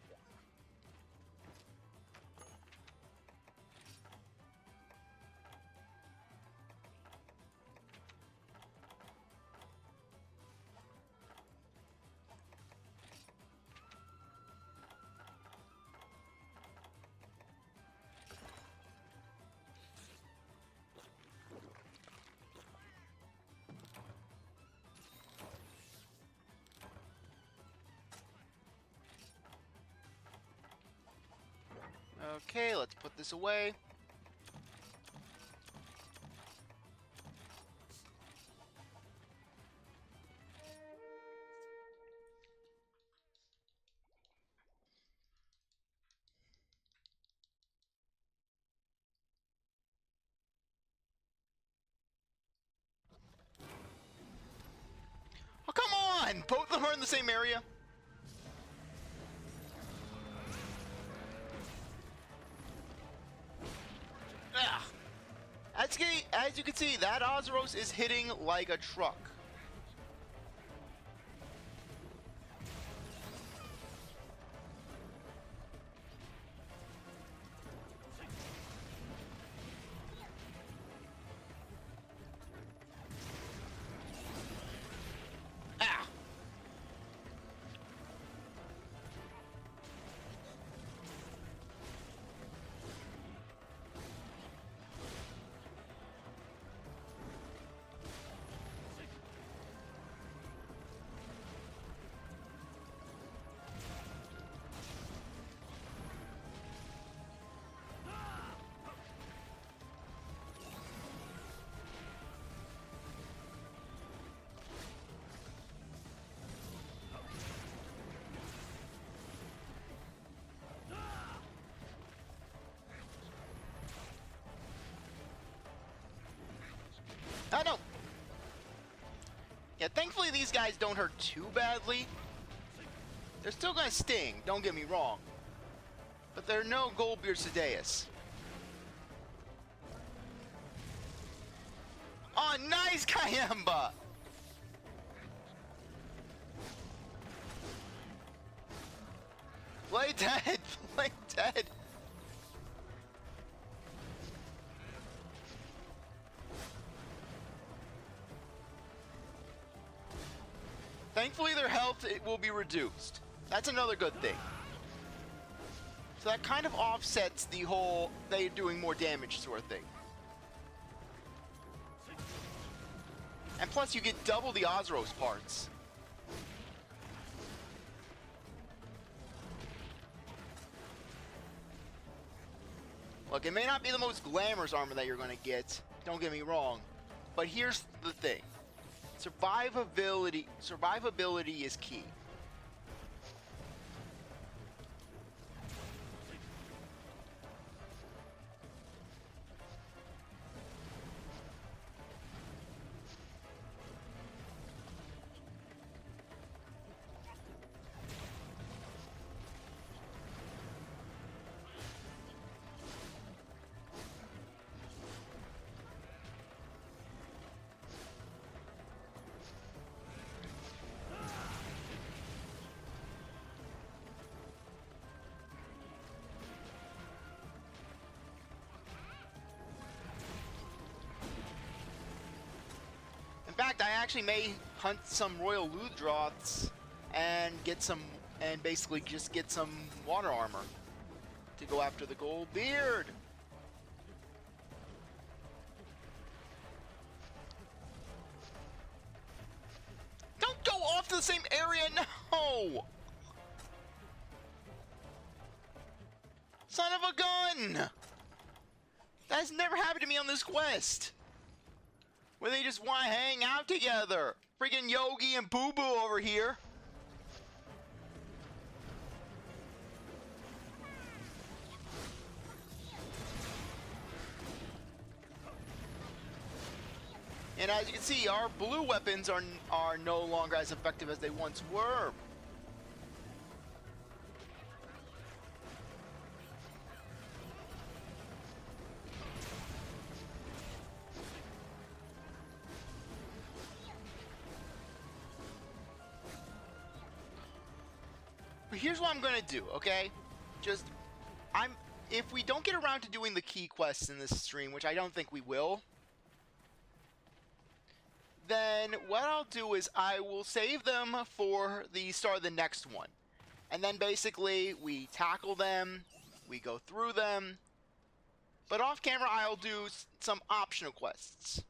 Okay, let's put this away. Oh, come on! Both of them are in the same area. Ugh. As you can see, that Ozeros is hitting like a truck. Ah! I know. Yeah, thankfully these guys don't hurt too badly. They're still gonna sting, don't get me wrong. But they're no Goldbeard Ceadeus. Oh, nice Kayamba! Play dead! Play dead! Thankfully their health will be reduced. That's another good thing. So that kind of offsets the whole they doing more damage sort of thing. And plus you get double the Ozeros parts. Look, it may not be the most glamorous armor that you're going to get, don't get me wrong, but here's the thing. Survivability is key. In fact, I actually may hunt some Royal Ludroths and get some, and basically just get some water armor to go after the Goldbeard. Don't go off to the same area, no! Son of a gun! That has never happened to me on this quest. Where they just want to hang out together. Freaking Yogi and Boo Boo over here. And as you can see, our blue weapons are no longer as effective as they once were. But here's what I'm gonna do, okay? If we don't get around to doing the key quests in this stream, which I don't think we will, then what I'll do is I will save them for the start of the next one. And then basically we tackle them, we go through them, but off camera I'll do some optional quests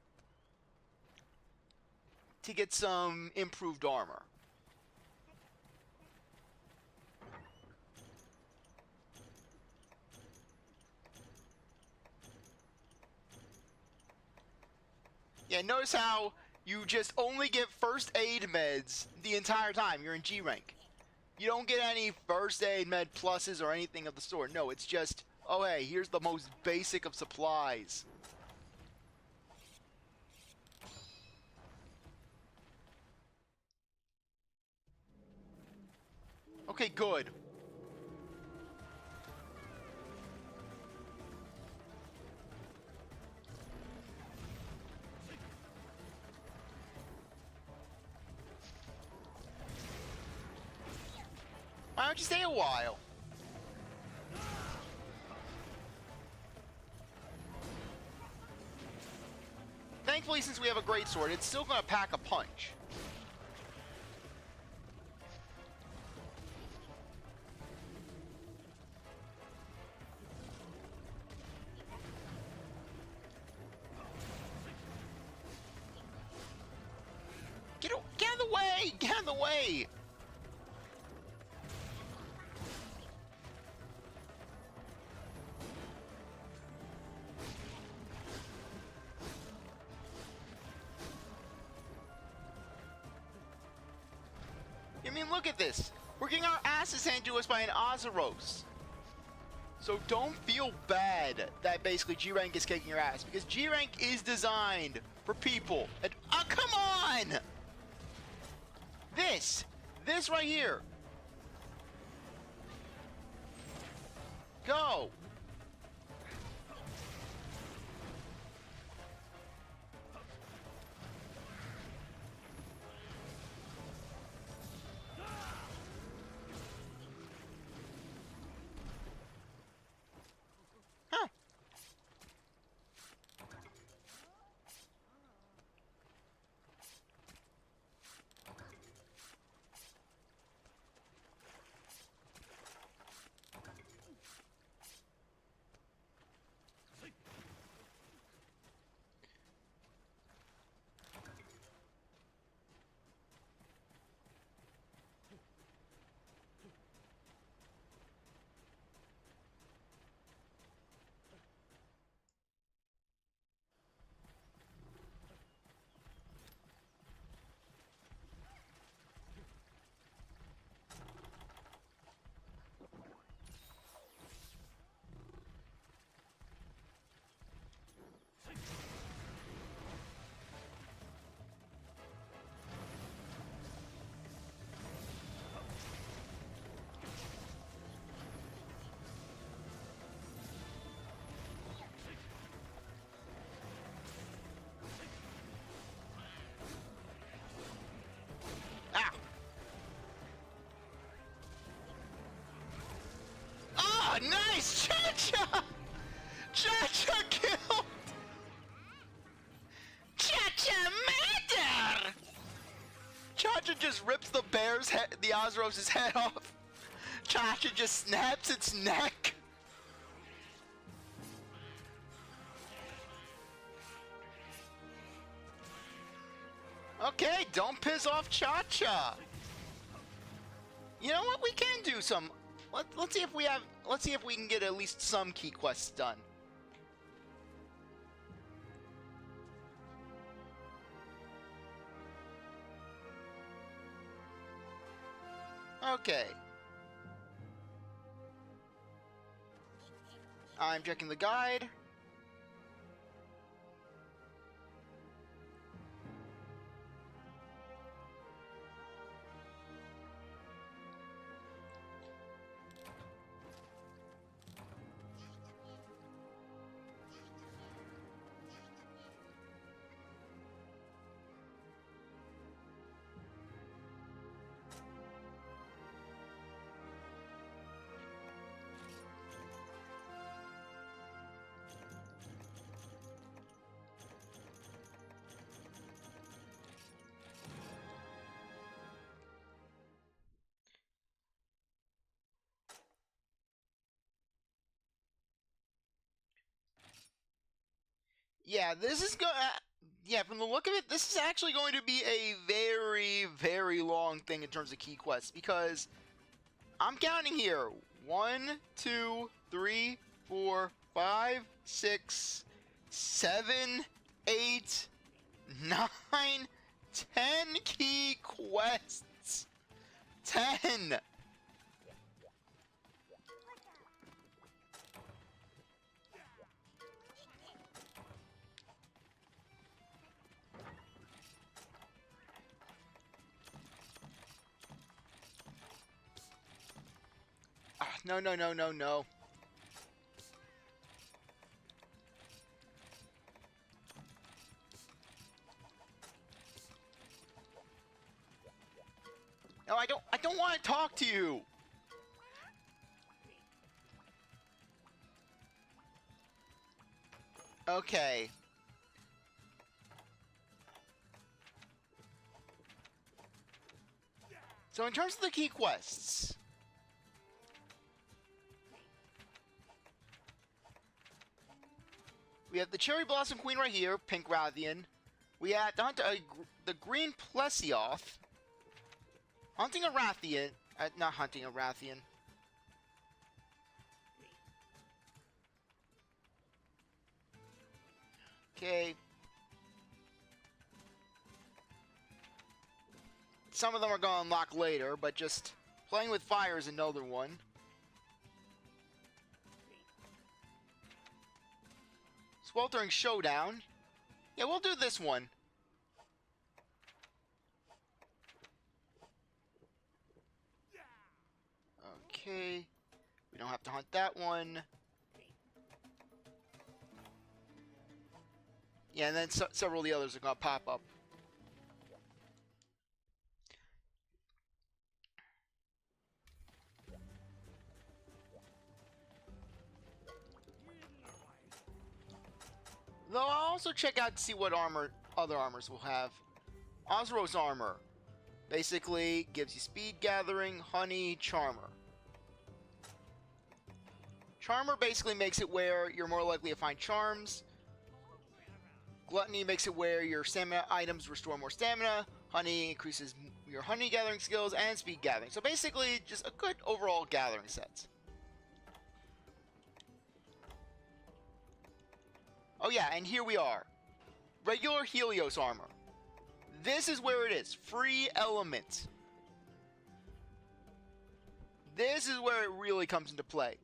to get some improved armor. Yeah, notice how you just only get first aid meds the entire time you're in G-Rank. You don't get any first aid med pluses or anything of the sort. No, it's just, oh hey, here's the most basic of supplies. Okay, good. Why don't you stay a while? Thankfully, since we have a greatsword, it's still gonna pack a punch. Get out of the way! Get out of the way! I mean, look at this. We're getting our asses handed to us by an Azeros. So don't feel bad that basically G-Rank is kicking your ass, because G-Rank is designed for people. And, oh, come on! This right here. Go. Huh. Ah. Oh, nice! Cha-cha! Cha-cha killed! Cha-cha matter! Cha-cha just rips the bear's head, the Azeros' head off. Cha-cha just snaps its neck. Okay, don't piss off Cha-cha. You know what? We can do some. Let's see if we have. Let's see if we can get at least some key quests done. Okay. I'm checking the guide. Yeah, this is yeah, from the look of it, this is actually going to be a very, very long thing in terms of key quests, because I'm counting here. 1, 2, 3, 4, 5, 6, 7, 8, 9, 10 key quests. 10. No, no, no, no, no. No, I don't want to talk to you. Okay. So in terms of the key quests, we have the Cherry Blossom Queen right here, Pink Rathian. We have to hunt the Green Plesioth. Hunting a Rathian. Not hunting a Rathian. Okay. Some of them are going to unlock later, but just playing with fire is another one. Sweltering Showdown. Yeah, we'll do this one. Okay. We don't have to hunt that one. Yeah, and then several of the others are going to pop up. Though I'll also check out to see what other armors will have. Osro's armor. Basically, gives you speed gathering, honey, charmer. Charmer basically makes it where you're more likely to find charms. Gluttony makes it where your stamina items restore more stamina. Honey increases your honey gathering skills and speed gathering. So basically, just a good overall gathering set. Oh yeah, and here we are. Regular Helios armor. This is where it is. Free element. This is where it really comes into play.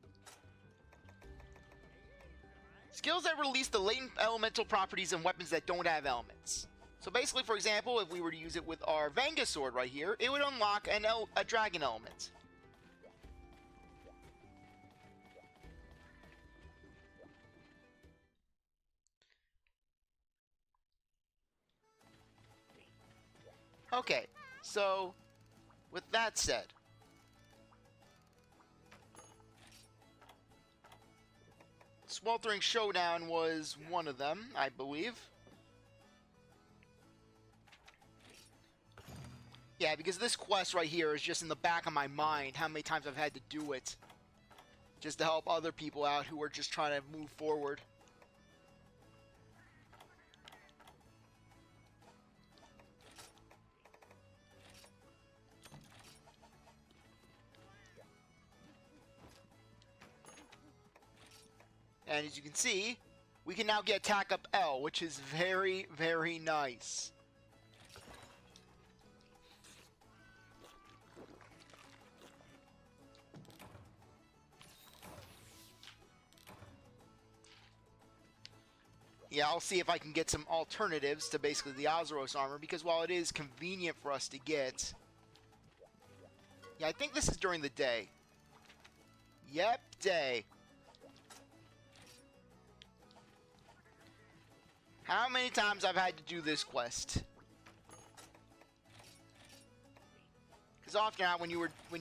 Skills that release the latent elemental properties and weapons that don't have elements. So basically, for example, if we were to use it with our Venga sword right here, it would unlock a dragon element. Okay, so with that said, Sweltering Showdown was one of them, I believe. Yeah, because this quest right here is just in the back of my mind how many times I've had to do it. Just to help other people out who are just trying to move forward. And as you can see, we can now get attack up L, which is very, very nice. Yeah, I'll see if I can get some alternatives to basically the Ozeros armor, because while it is convenient for us to get... Yeah, I think this is during the day. Yep, day. How many times I've had to do this quest? Because often when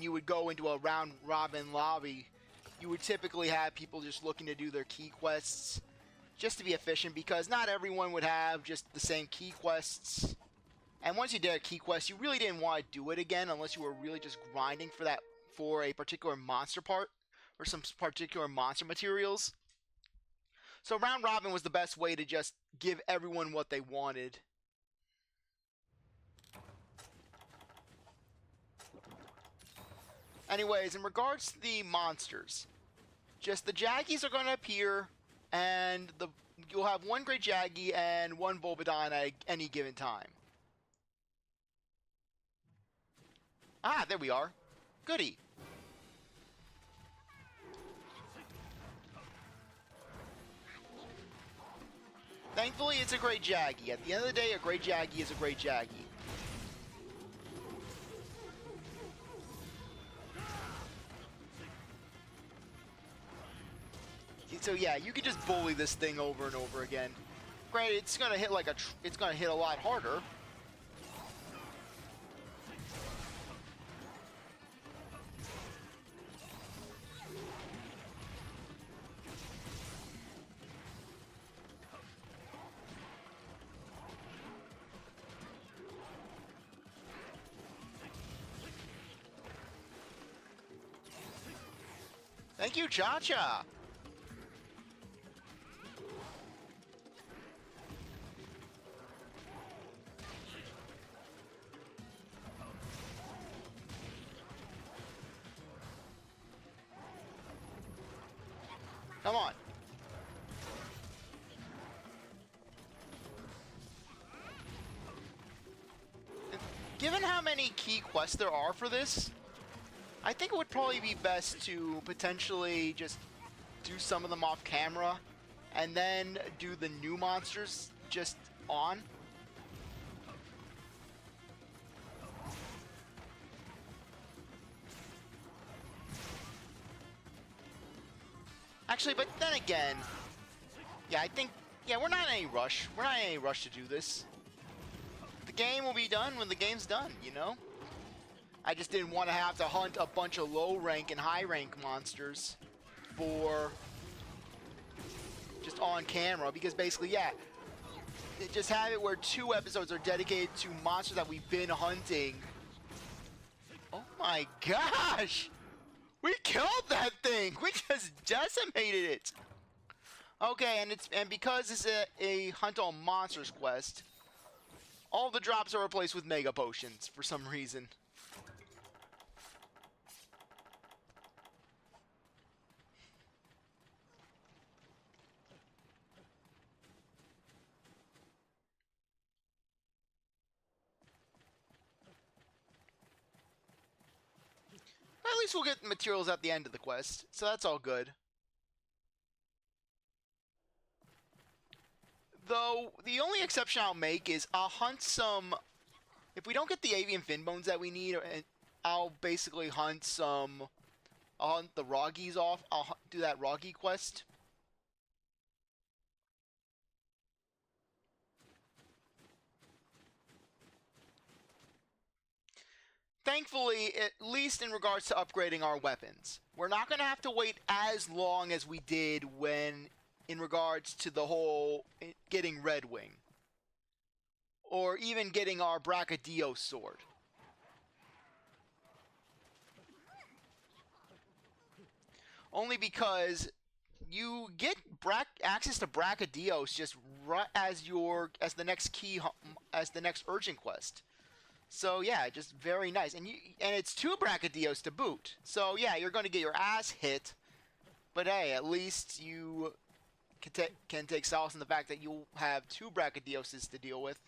you would go into a round robin lobby, you would typically have people just looking to do their key quests just to be efficient, because not everyone would have just the same key quests. And once you did a key quest, you really didn't want to do it again unless you were really just grinding for a particular monster part or some particular monster materials. So round robin was the best way to just give everyone what they wanted. Anyways, in regards to the monsters, just the Jackies are going to appear, and the you'll have one Great Jaggy and one Volbidon at any given time. Ah, there we are. Goody. Thankfully, it's a Great Jaggy. At the end of the day, a Great Jaggy is a Great Jaggy. So yeah, you can just bully this thing over and over again. Granted, it's gonna hit like it's gonna hit a lot harder. Thank you, Cha-Cha. Come on. Given how many key quests there are for this, I think it would probably be best to potentially just do some of them off camera and then do the new monsters just on. Actually, but then again, yeah, I think, yeah, we're not in any rush. We're not in any rush to do this. The game will be done when the game's done, you know? I just didn't want to have to hunt a bunch of low rank and high rank monsters for just on camera, because basically, yeah, just have it where 2 episodes are dedicated to monsters that we've been hunting. Oh my gosh! We killed that thing! We just decimated it! Okay, and because it's a Hunt All Monsters quest, all the drops are replaced with Mega Potions for some reason. At least we'll get materials at the end of the quest, so that's all good. Though, the only exception I'll make is I'll hunt some... If we don't get the avian fin bones that we need, I'll basically hunt some... I'll hunt the Roggies off. I'll do that Roggy quest. Thankfully, at least in regards to upgrading our weapons, we're not going to have to wait as long as we did when, in regards to the whole getting Red Wing. Or even getting our Brachydios sword. Only because you get access to Brachydios just right as the next urgent quest. So yeah, just very nice, and it's 2 Brachydios to boot. So yeah, you're going to get your ass hit, but hey, at least you can take solace in the fact that you'll have 2 Brachydioses to deal with.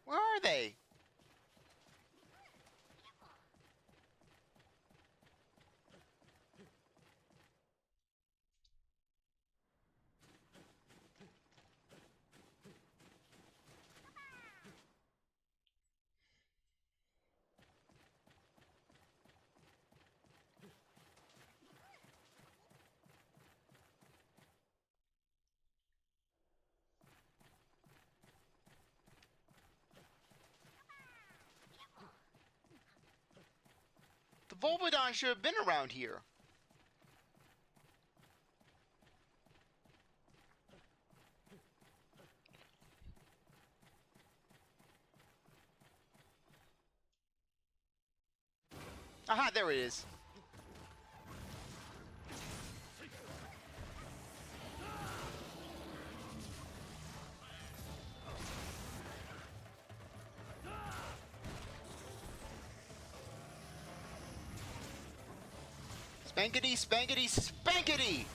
Where are they? The Volbidon should have been around here. Aha, there it is. Spankety, spankety, spankety!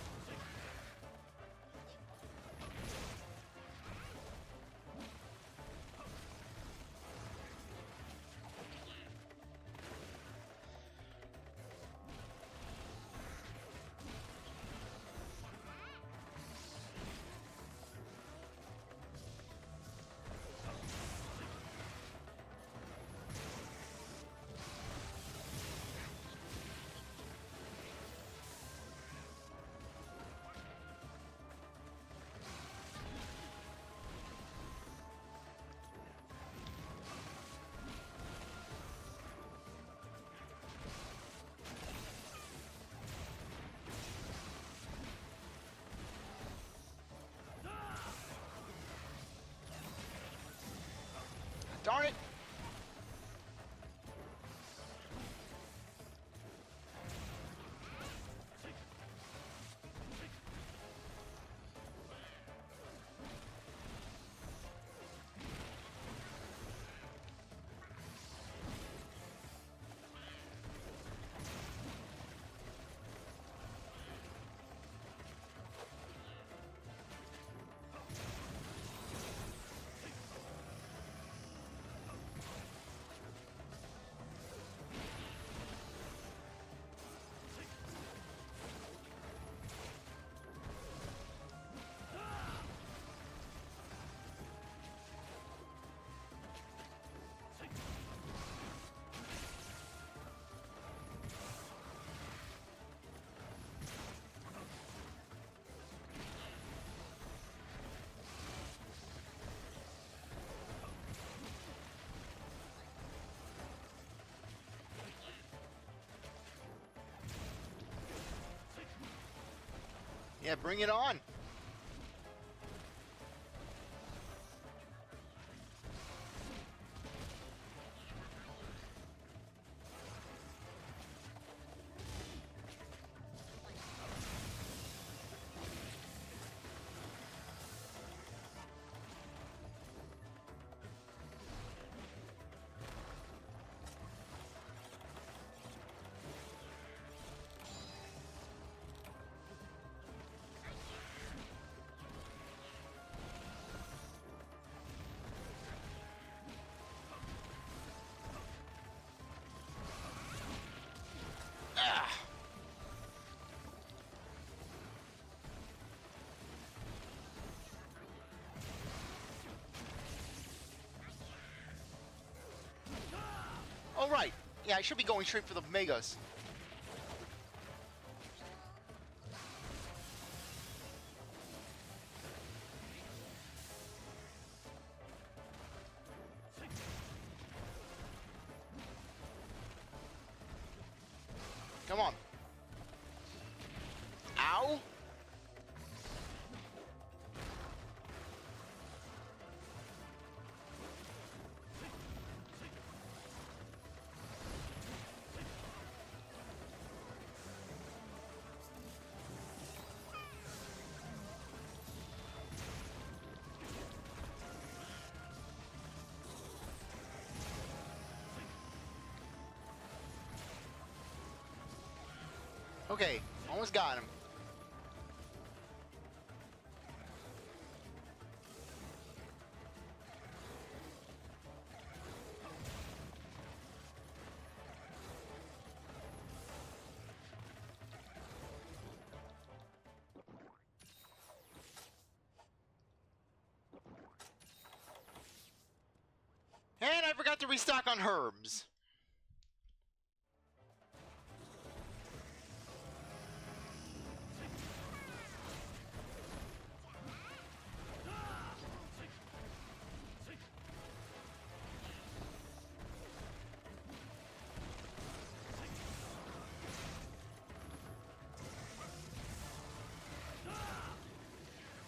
Darn it! Yeah, bring it on. Oh, right. Yeah, I should be going straight for the Megas. Come on. Ow! Okay, almost got him. And I forgot to restock on herbs.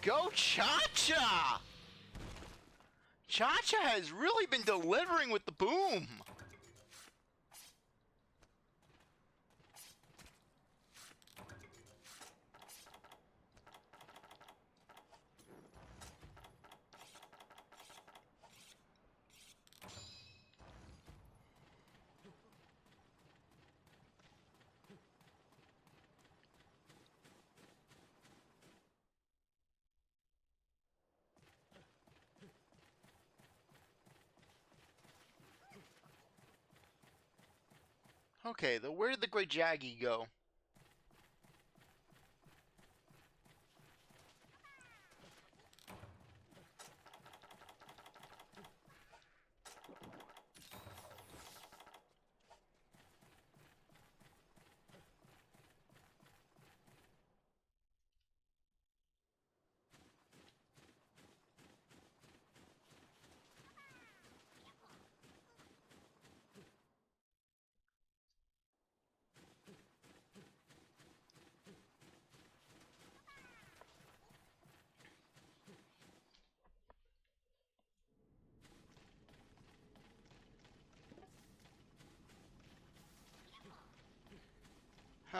Go Cha-Cha! Cha-Cha has really been delivering with the boom. Okay, where did the Great Jaggy go?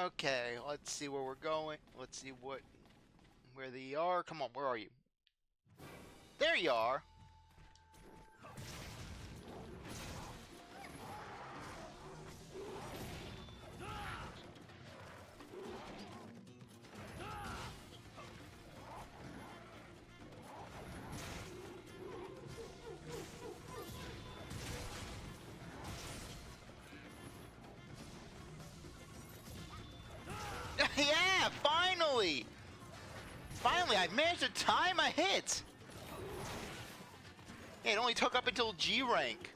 Okay, let's see where we're going. Let's see where they are. Come on, where are you? There you are. Yeah, finally! Finally, I managed to time a hit! It only took up until G-Rank.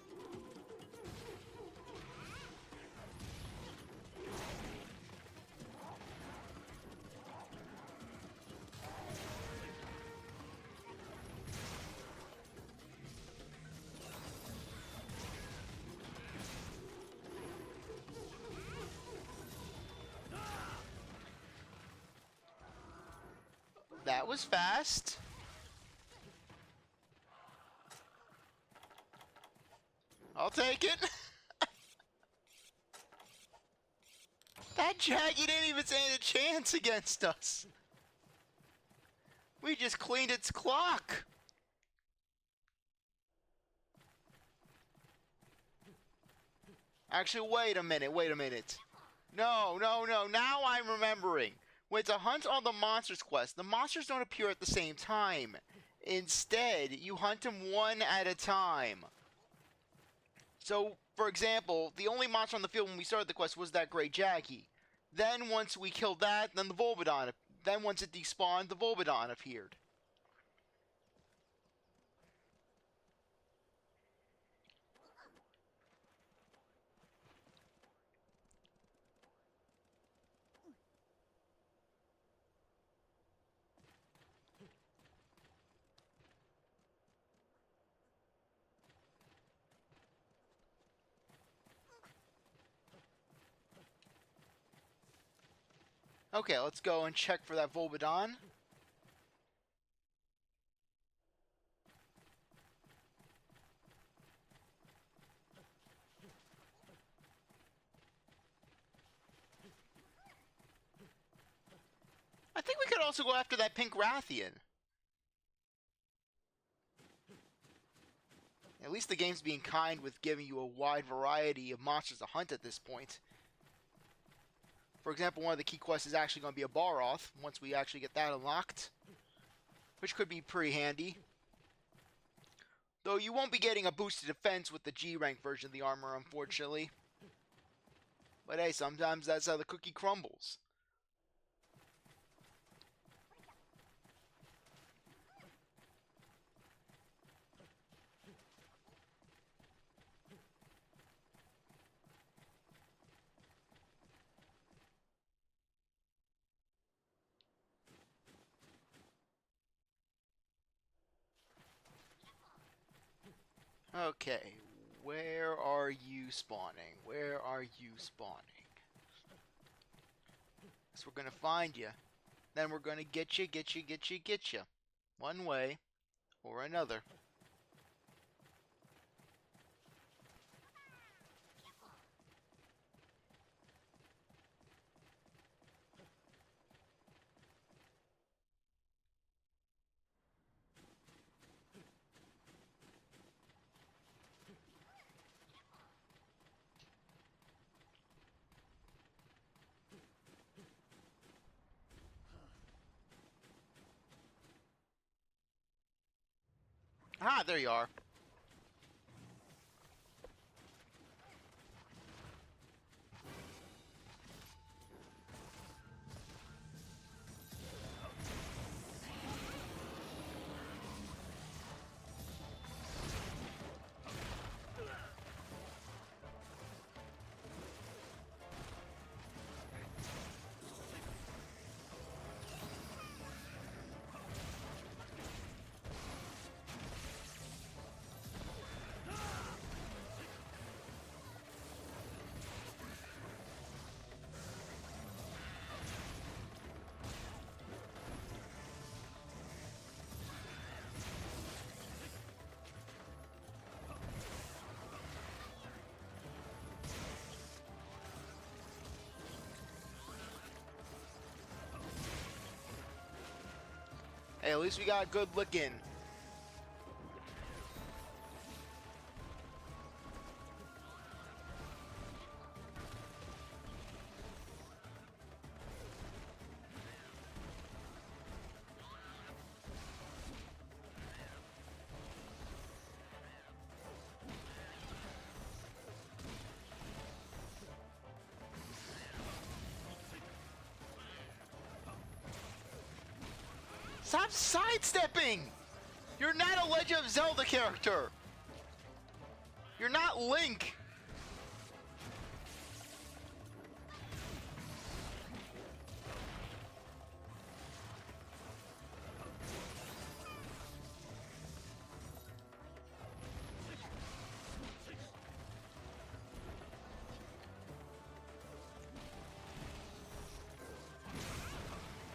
That was fast. I'll take it. That Jaggy didn't even stand a chance against us. We just cleaned its clock. Actually, wait a minute, wait a minute. No, no, no, now I'm remembering. When it's a hunt on the monsters quest, the monsters don't appear at the same time. Instead, you hunt them one at a time. So, for example, the only monster on the field when we started the quest was that Great Jaggy. Then once we killed that, then the Volbidon. Then once it despawned, the Volbidon appeared. Okay, let's go and check for that Volbidon. I think we could also go after that pink Rathian. At least the game's being kind with giving you a wide variety of monsters to hunt at this point. For example, one of the key quests is actually going to be a Baroth, once we actually get that unlocked. Which could be pretty handy. Though you won't be getting a boosted defense with the G-Rank version of the armor, unfortunately. But hey, sometimes that's how the cookie crumbles. Okay, where are you spawning? Where are you spawning? So we're gonna find you. Then we're gonna get you. One way or another. Ah, there you are. Hey, at least we got a good look in. Stop sidestepping! You're not a Legend of Zelda character! You're not Link!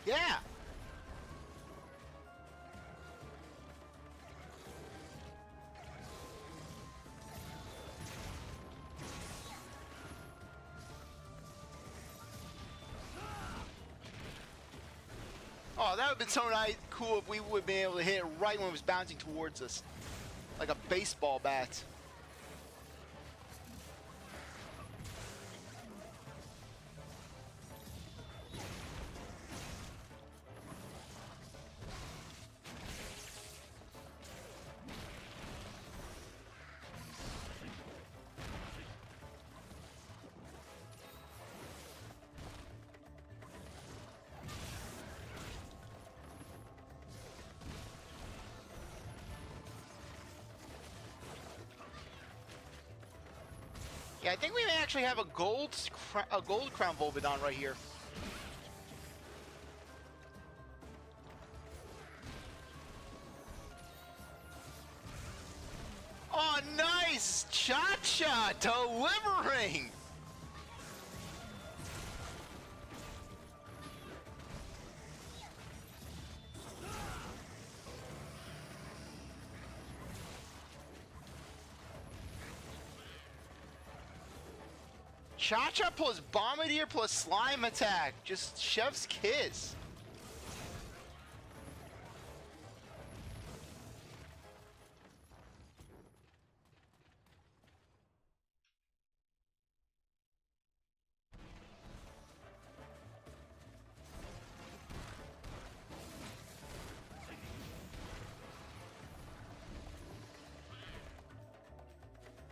Yeah! Oh, that would have been so nice, cool if we would have been able to hit it right when it was bouncing towards us. Like a baseball bat. Yeah, I think we may actually have a gold crown Volvidon right here. Oh, nice! Cha-Cha delivering! Cha-Cha plus Bombardier plus Slime Attack. Just Chef's Kiss.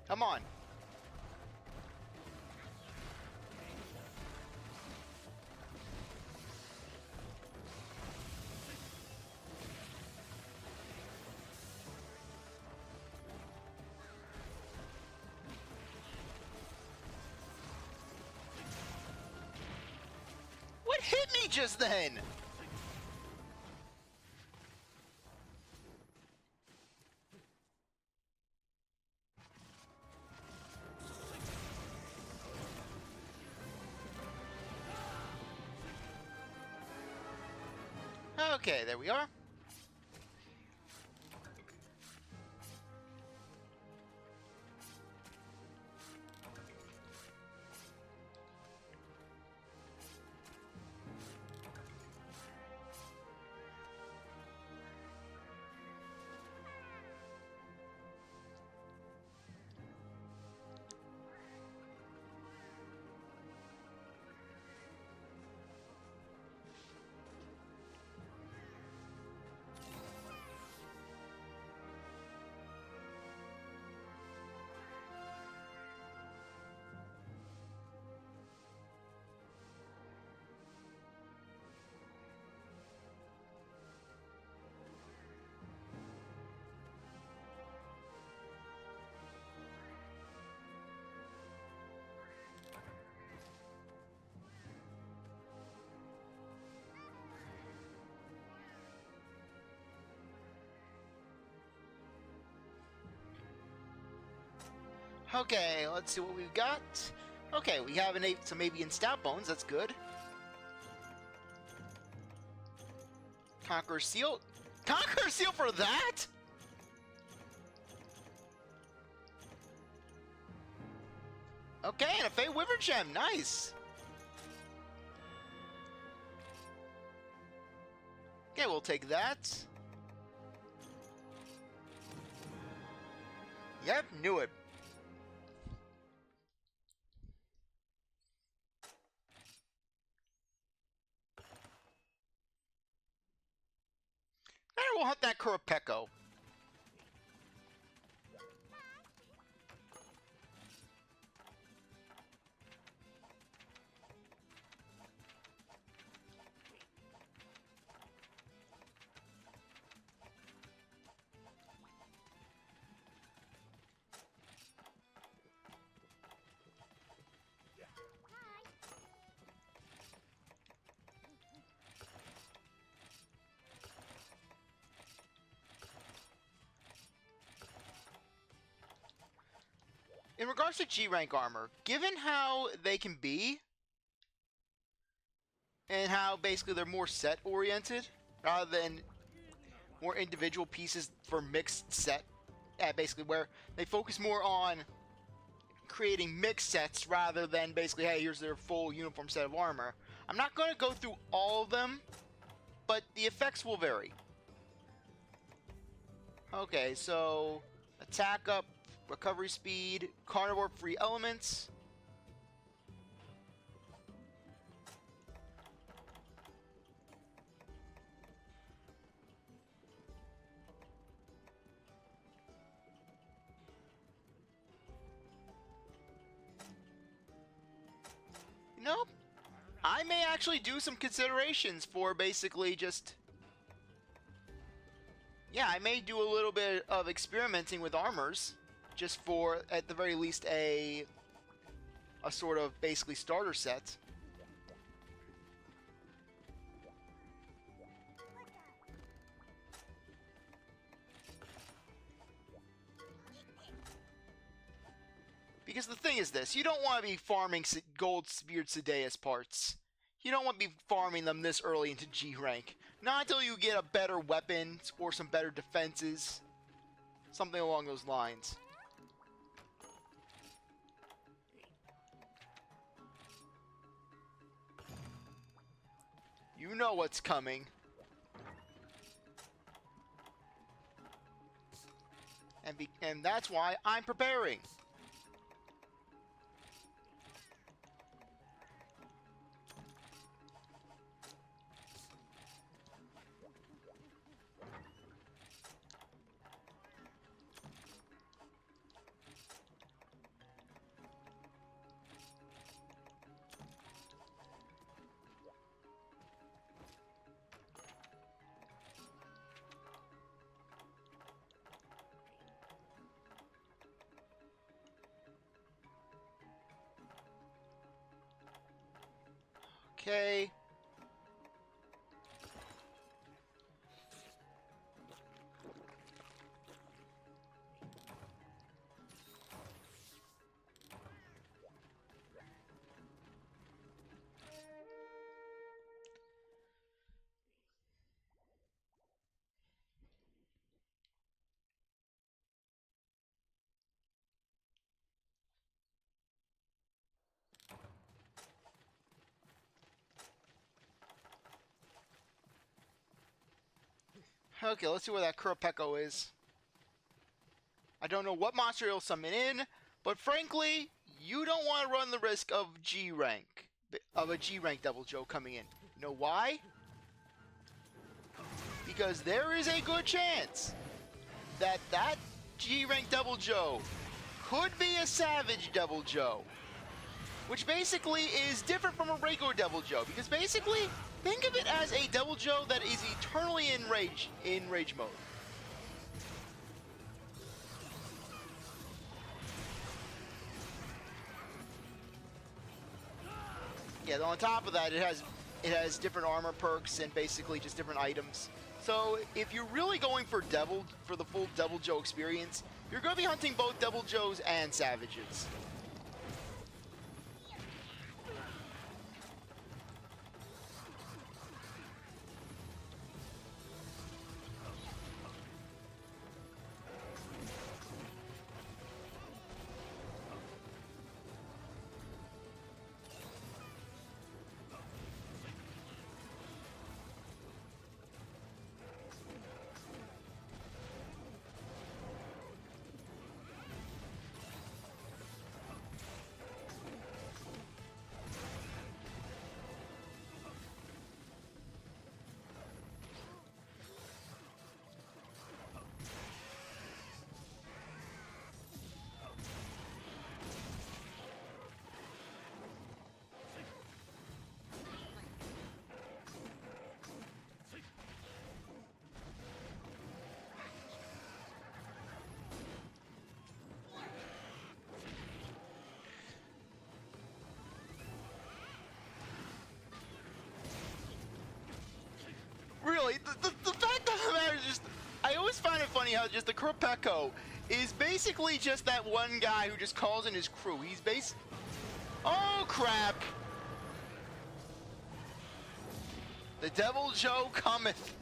Come on. What hit me just then? Okay, there we are. Okay, let's see what we've got. Okay, we have some avian stout bones. That's good. Conqueror Seal. Conqueror Seal for that? Okay, and a Fey Wyvern Gem. Nice. Okay, we'll take that. Yep, knew it. Maybe we'll hunt that Kurapeko. In regards to G-Rank armor, given how they can be, and how basically they're more set-oriented, rather than more individual pieces for mixed set, basically where they focus more on creating mixed sets rather than basically, hey, here's their full uniform set of armor. I'm not going to go through all of them, but the effects will vary. Okay, so attack up, recovery speed, carnivore free elements. Nope. I may actually do some considerations for basically just... Yeah, I may do a little bit of experimenting with armors, just for, at the very least, a sort of basically starter set. Because the thing is this, you don't want to be farming Goldbeard Ceadeus parts. You don't want to be farming them this early into G-Rank. Not until you get a better weapon or some better defenses. Something along those lines. You know what's coming. And that's why I'm preparing. Okay. Okay, let's see where that Kurapeko is. I don't know what monster he'll summon in, but frankly, you don't want to run the risk of G-Rank, of a G-Rank Devil Joe coming in. You know why? Because there is a good chance that that G-Rank Devil Joe could be a Savage Devil Joe, which basically is different from a regular Devil Joe, because basically, think of it as a Devil Joe that is eternally in rage mode. Yeah, on top of that, it has different armor perks and basically just different items. So if you're really going for the full Devil Joe experience, you're going to be hunting both Devil Joes and Savages. really, the fact of the matter is just, I always find it funny how just the Kurapeko is basically just that one guy who just calls in his crew. He's oh crap! The Devil Joe cometh.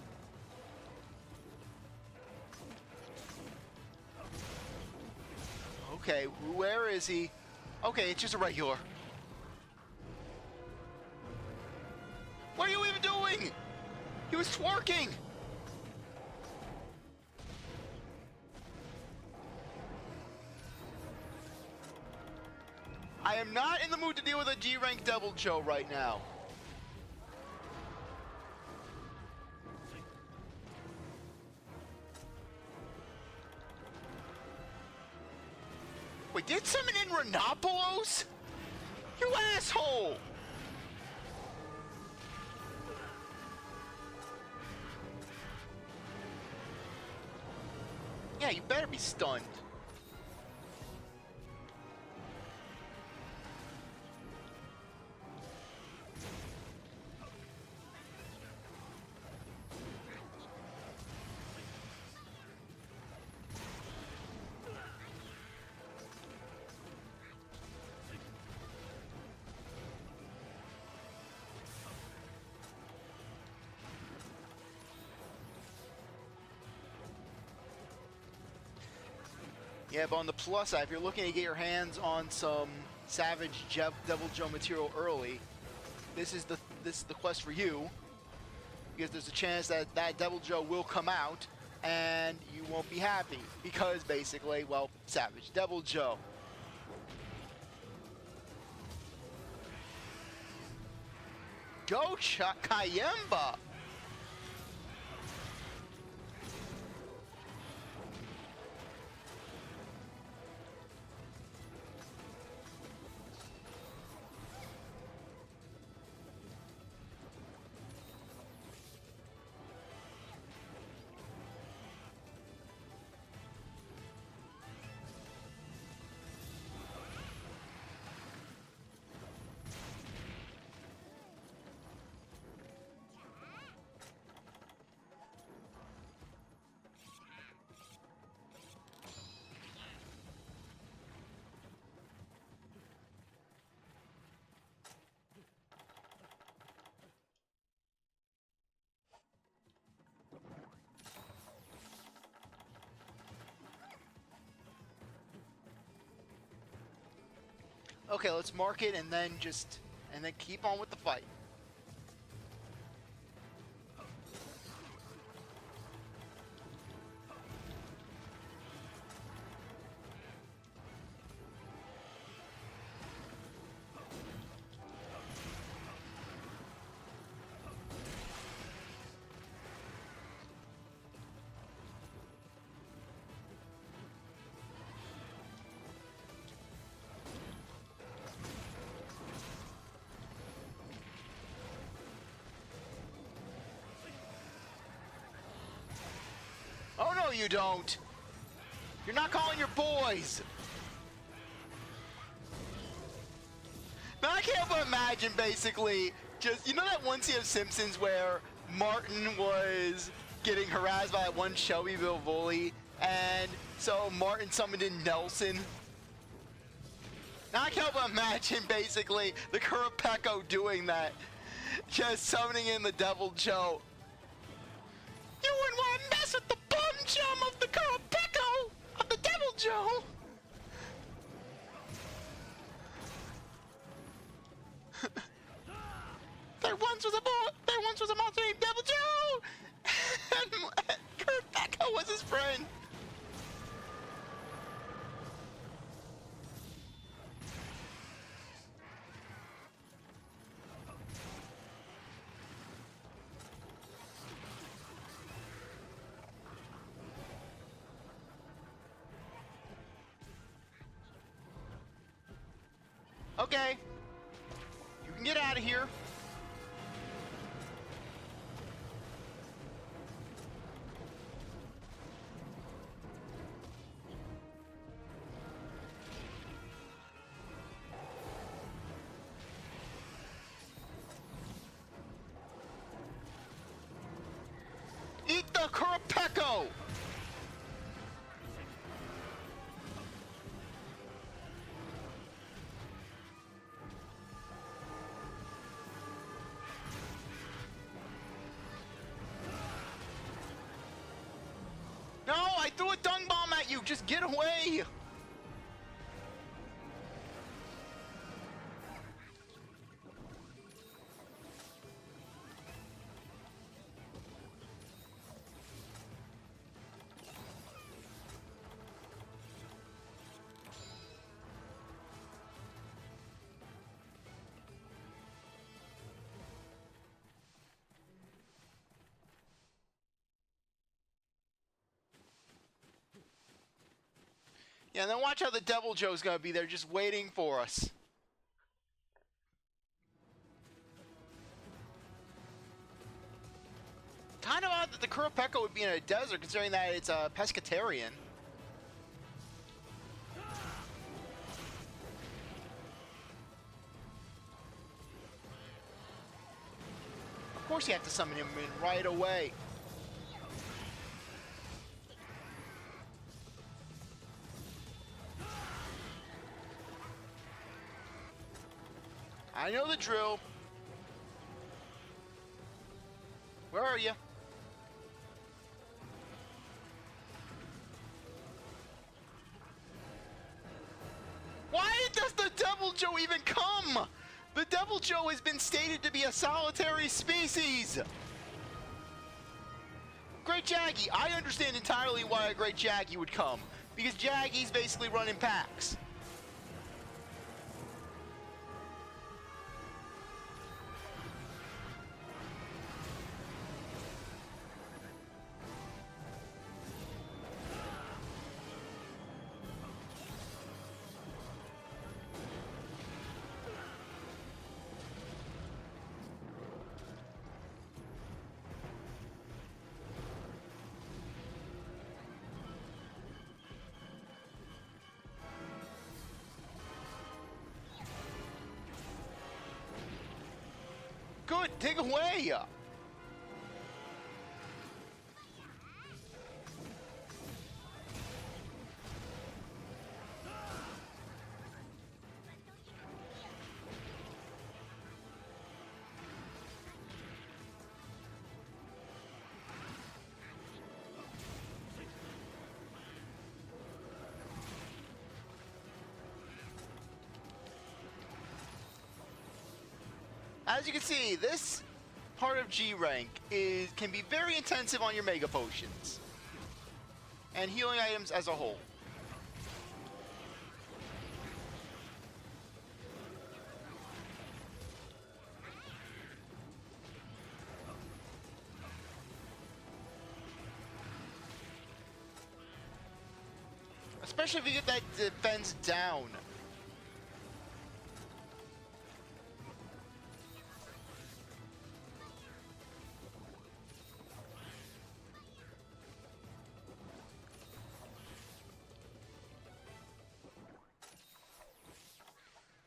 Okay, where is he? Okay, it's just a regular. What are you even doing? He was twerking! I am not in the mood to deal with a G-Rank Devil Joe right now. Wait, did summon in Renopolos? You asshole! Yeah, you better be stunned. Yeah, but on the plus side, if you're looking to get your hands on some Savage Devil Joe material early, this is the quest for you, because there's a chance that that Devil Joe will come out and you won't be happy because basically, well, Savage Devil Joe. Go Kayemba! Okay, let's mark it and then keep on with the fight. Oh no, you don't! You're not calling your boys! Now I can't but imagine basically just, you know that one scene of Simpsons where Martin was getting harassed by that one Shelbyville bully, and so Martin summoned in Nelson? Now I can't but imagine basically the Kurapeko doing that. Just summoning in the Devil Joe. You wouldn't want to mess with the bum chum of the Kurapeko of the Devil Joe! There once was a monster named Devil Joe! And Kurapeko was his friend! Okay. You can get out of here. Fight the Kurapeko! No, I threw a dung bomb at you! Just get away! Yeah, and then watch how the Devil Joe's gonna be there just waiting for us. Kind of odd that the Kurapeko would be in a desert, considering that it's a pescatarian. Of course you have to summon him in right away. I know the drill. Where are you? Why does the Devil Joe even come? The Devil Joe has been stated to be a solitary species. Great Jaggy. I understand entirely why a Great Jaggy would come. Because Jaggy's basically running packs. Good, dig away! As you can see, this part of G-Rank can be very intensive on your Mega Potions and healing items as a whole. Especially if you get that defense down.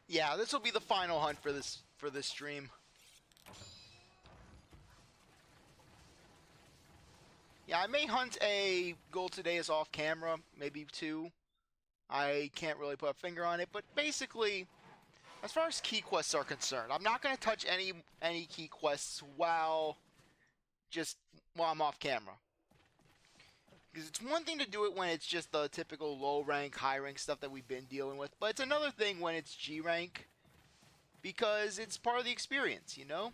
Yeah, this will be the final hunt for this stream. Yeah, I may hunt a Gold Ceadeus off camera, maybe two. I can't really put a finger on it, but basically, as far as key quests are concerned, I'm not going to touch any key quests while I'm off camera. Because it's one thing to do it when it's just the typical low rank, high rank stuff that we've been dealing with, but it's another thing when it's G rank, because it's part of the experience, you know?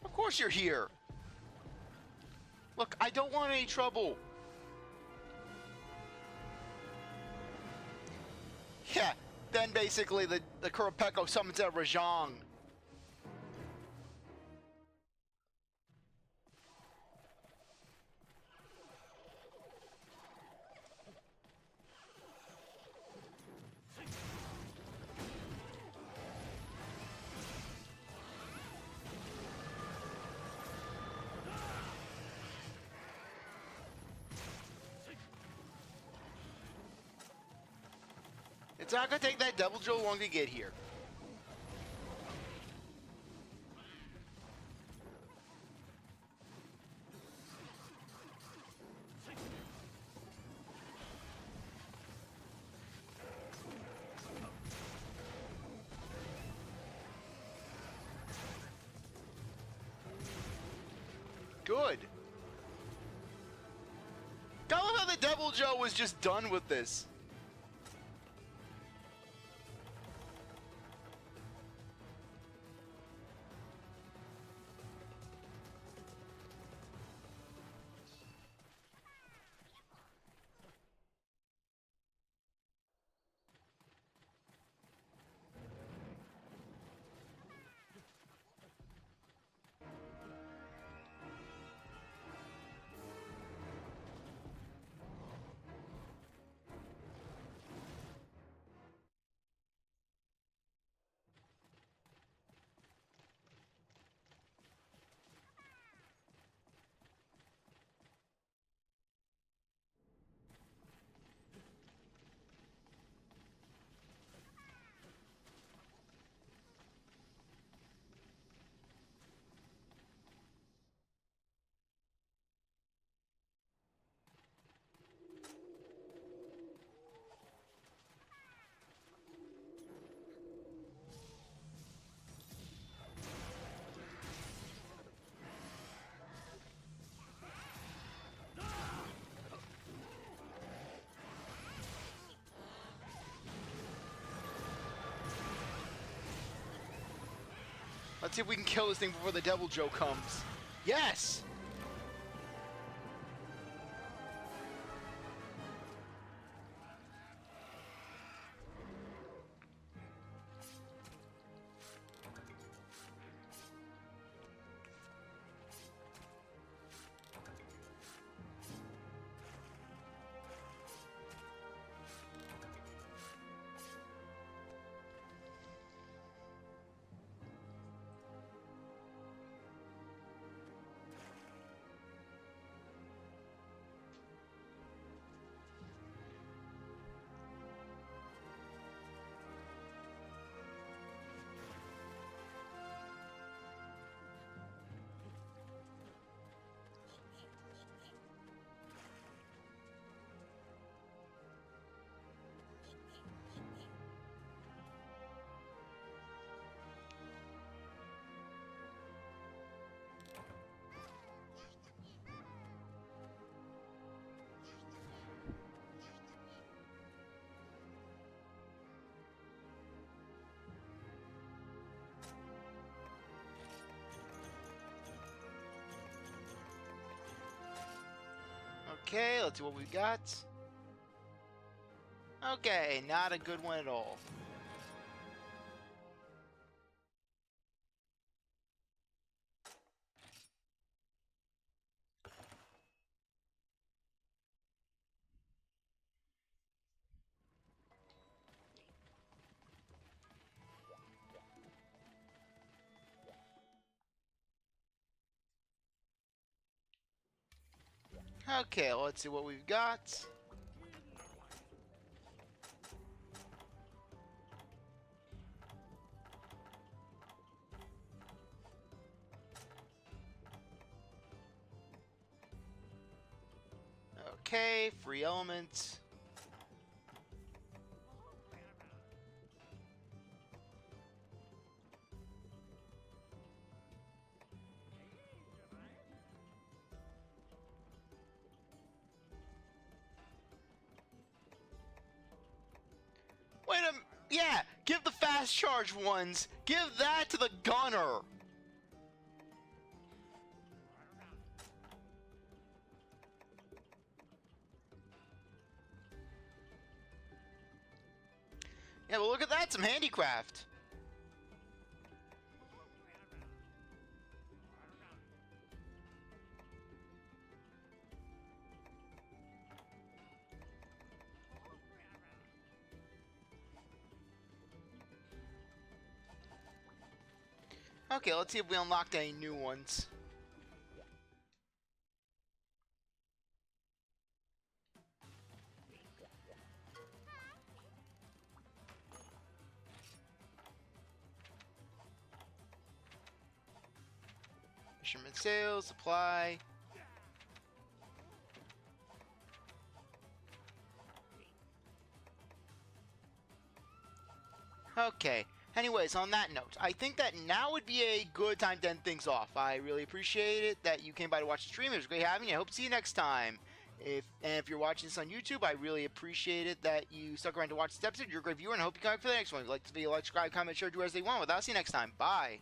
Of course you're here. Look, I don't want any trouble. Yeah, then basically the Kurapeko summons a Rajang. It's not gonna take that Devil Joe long to get here. Good. I love how the Devil Joe was just done with this. Let's see if we can kill this thing before the Devil Joe comes. Yes! Okay, let's see what we've got. Okay, not a good one at all. Okay, let's see what we've got. Okay, free elements. Wait a minute. Yeah, give the fast charge ones. Give that to the gunner. Yeah, but look at that, some handicraft. Okay, let's see if we unlocked any new ones. Fisherman sales, supply. Okay. Anyways, on that note, I think that now would be a good time to end things off. I really appreciate it that you came by to watch the stream. It was great having you. I hope to see you next time. If you're watching this on YouTube, I really appreciate it that you stuck around to watch this episode. You're a great viewer, and I hope you come back for the next one. If you like this video, like, subscribe, comment, share, do as they want. Without, see you next time. Bye.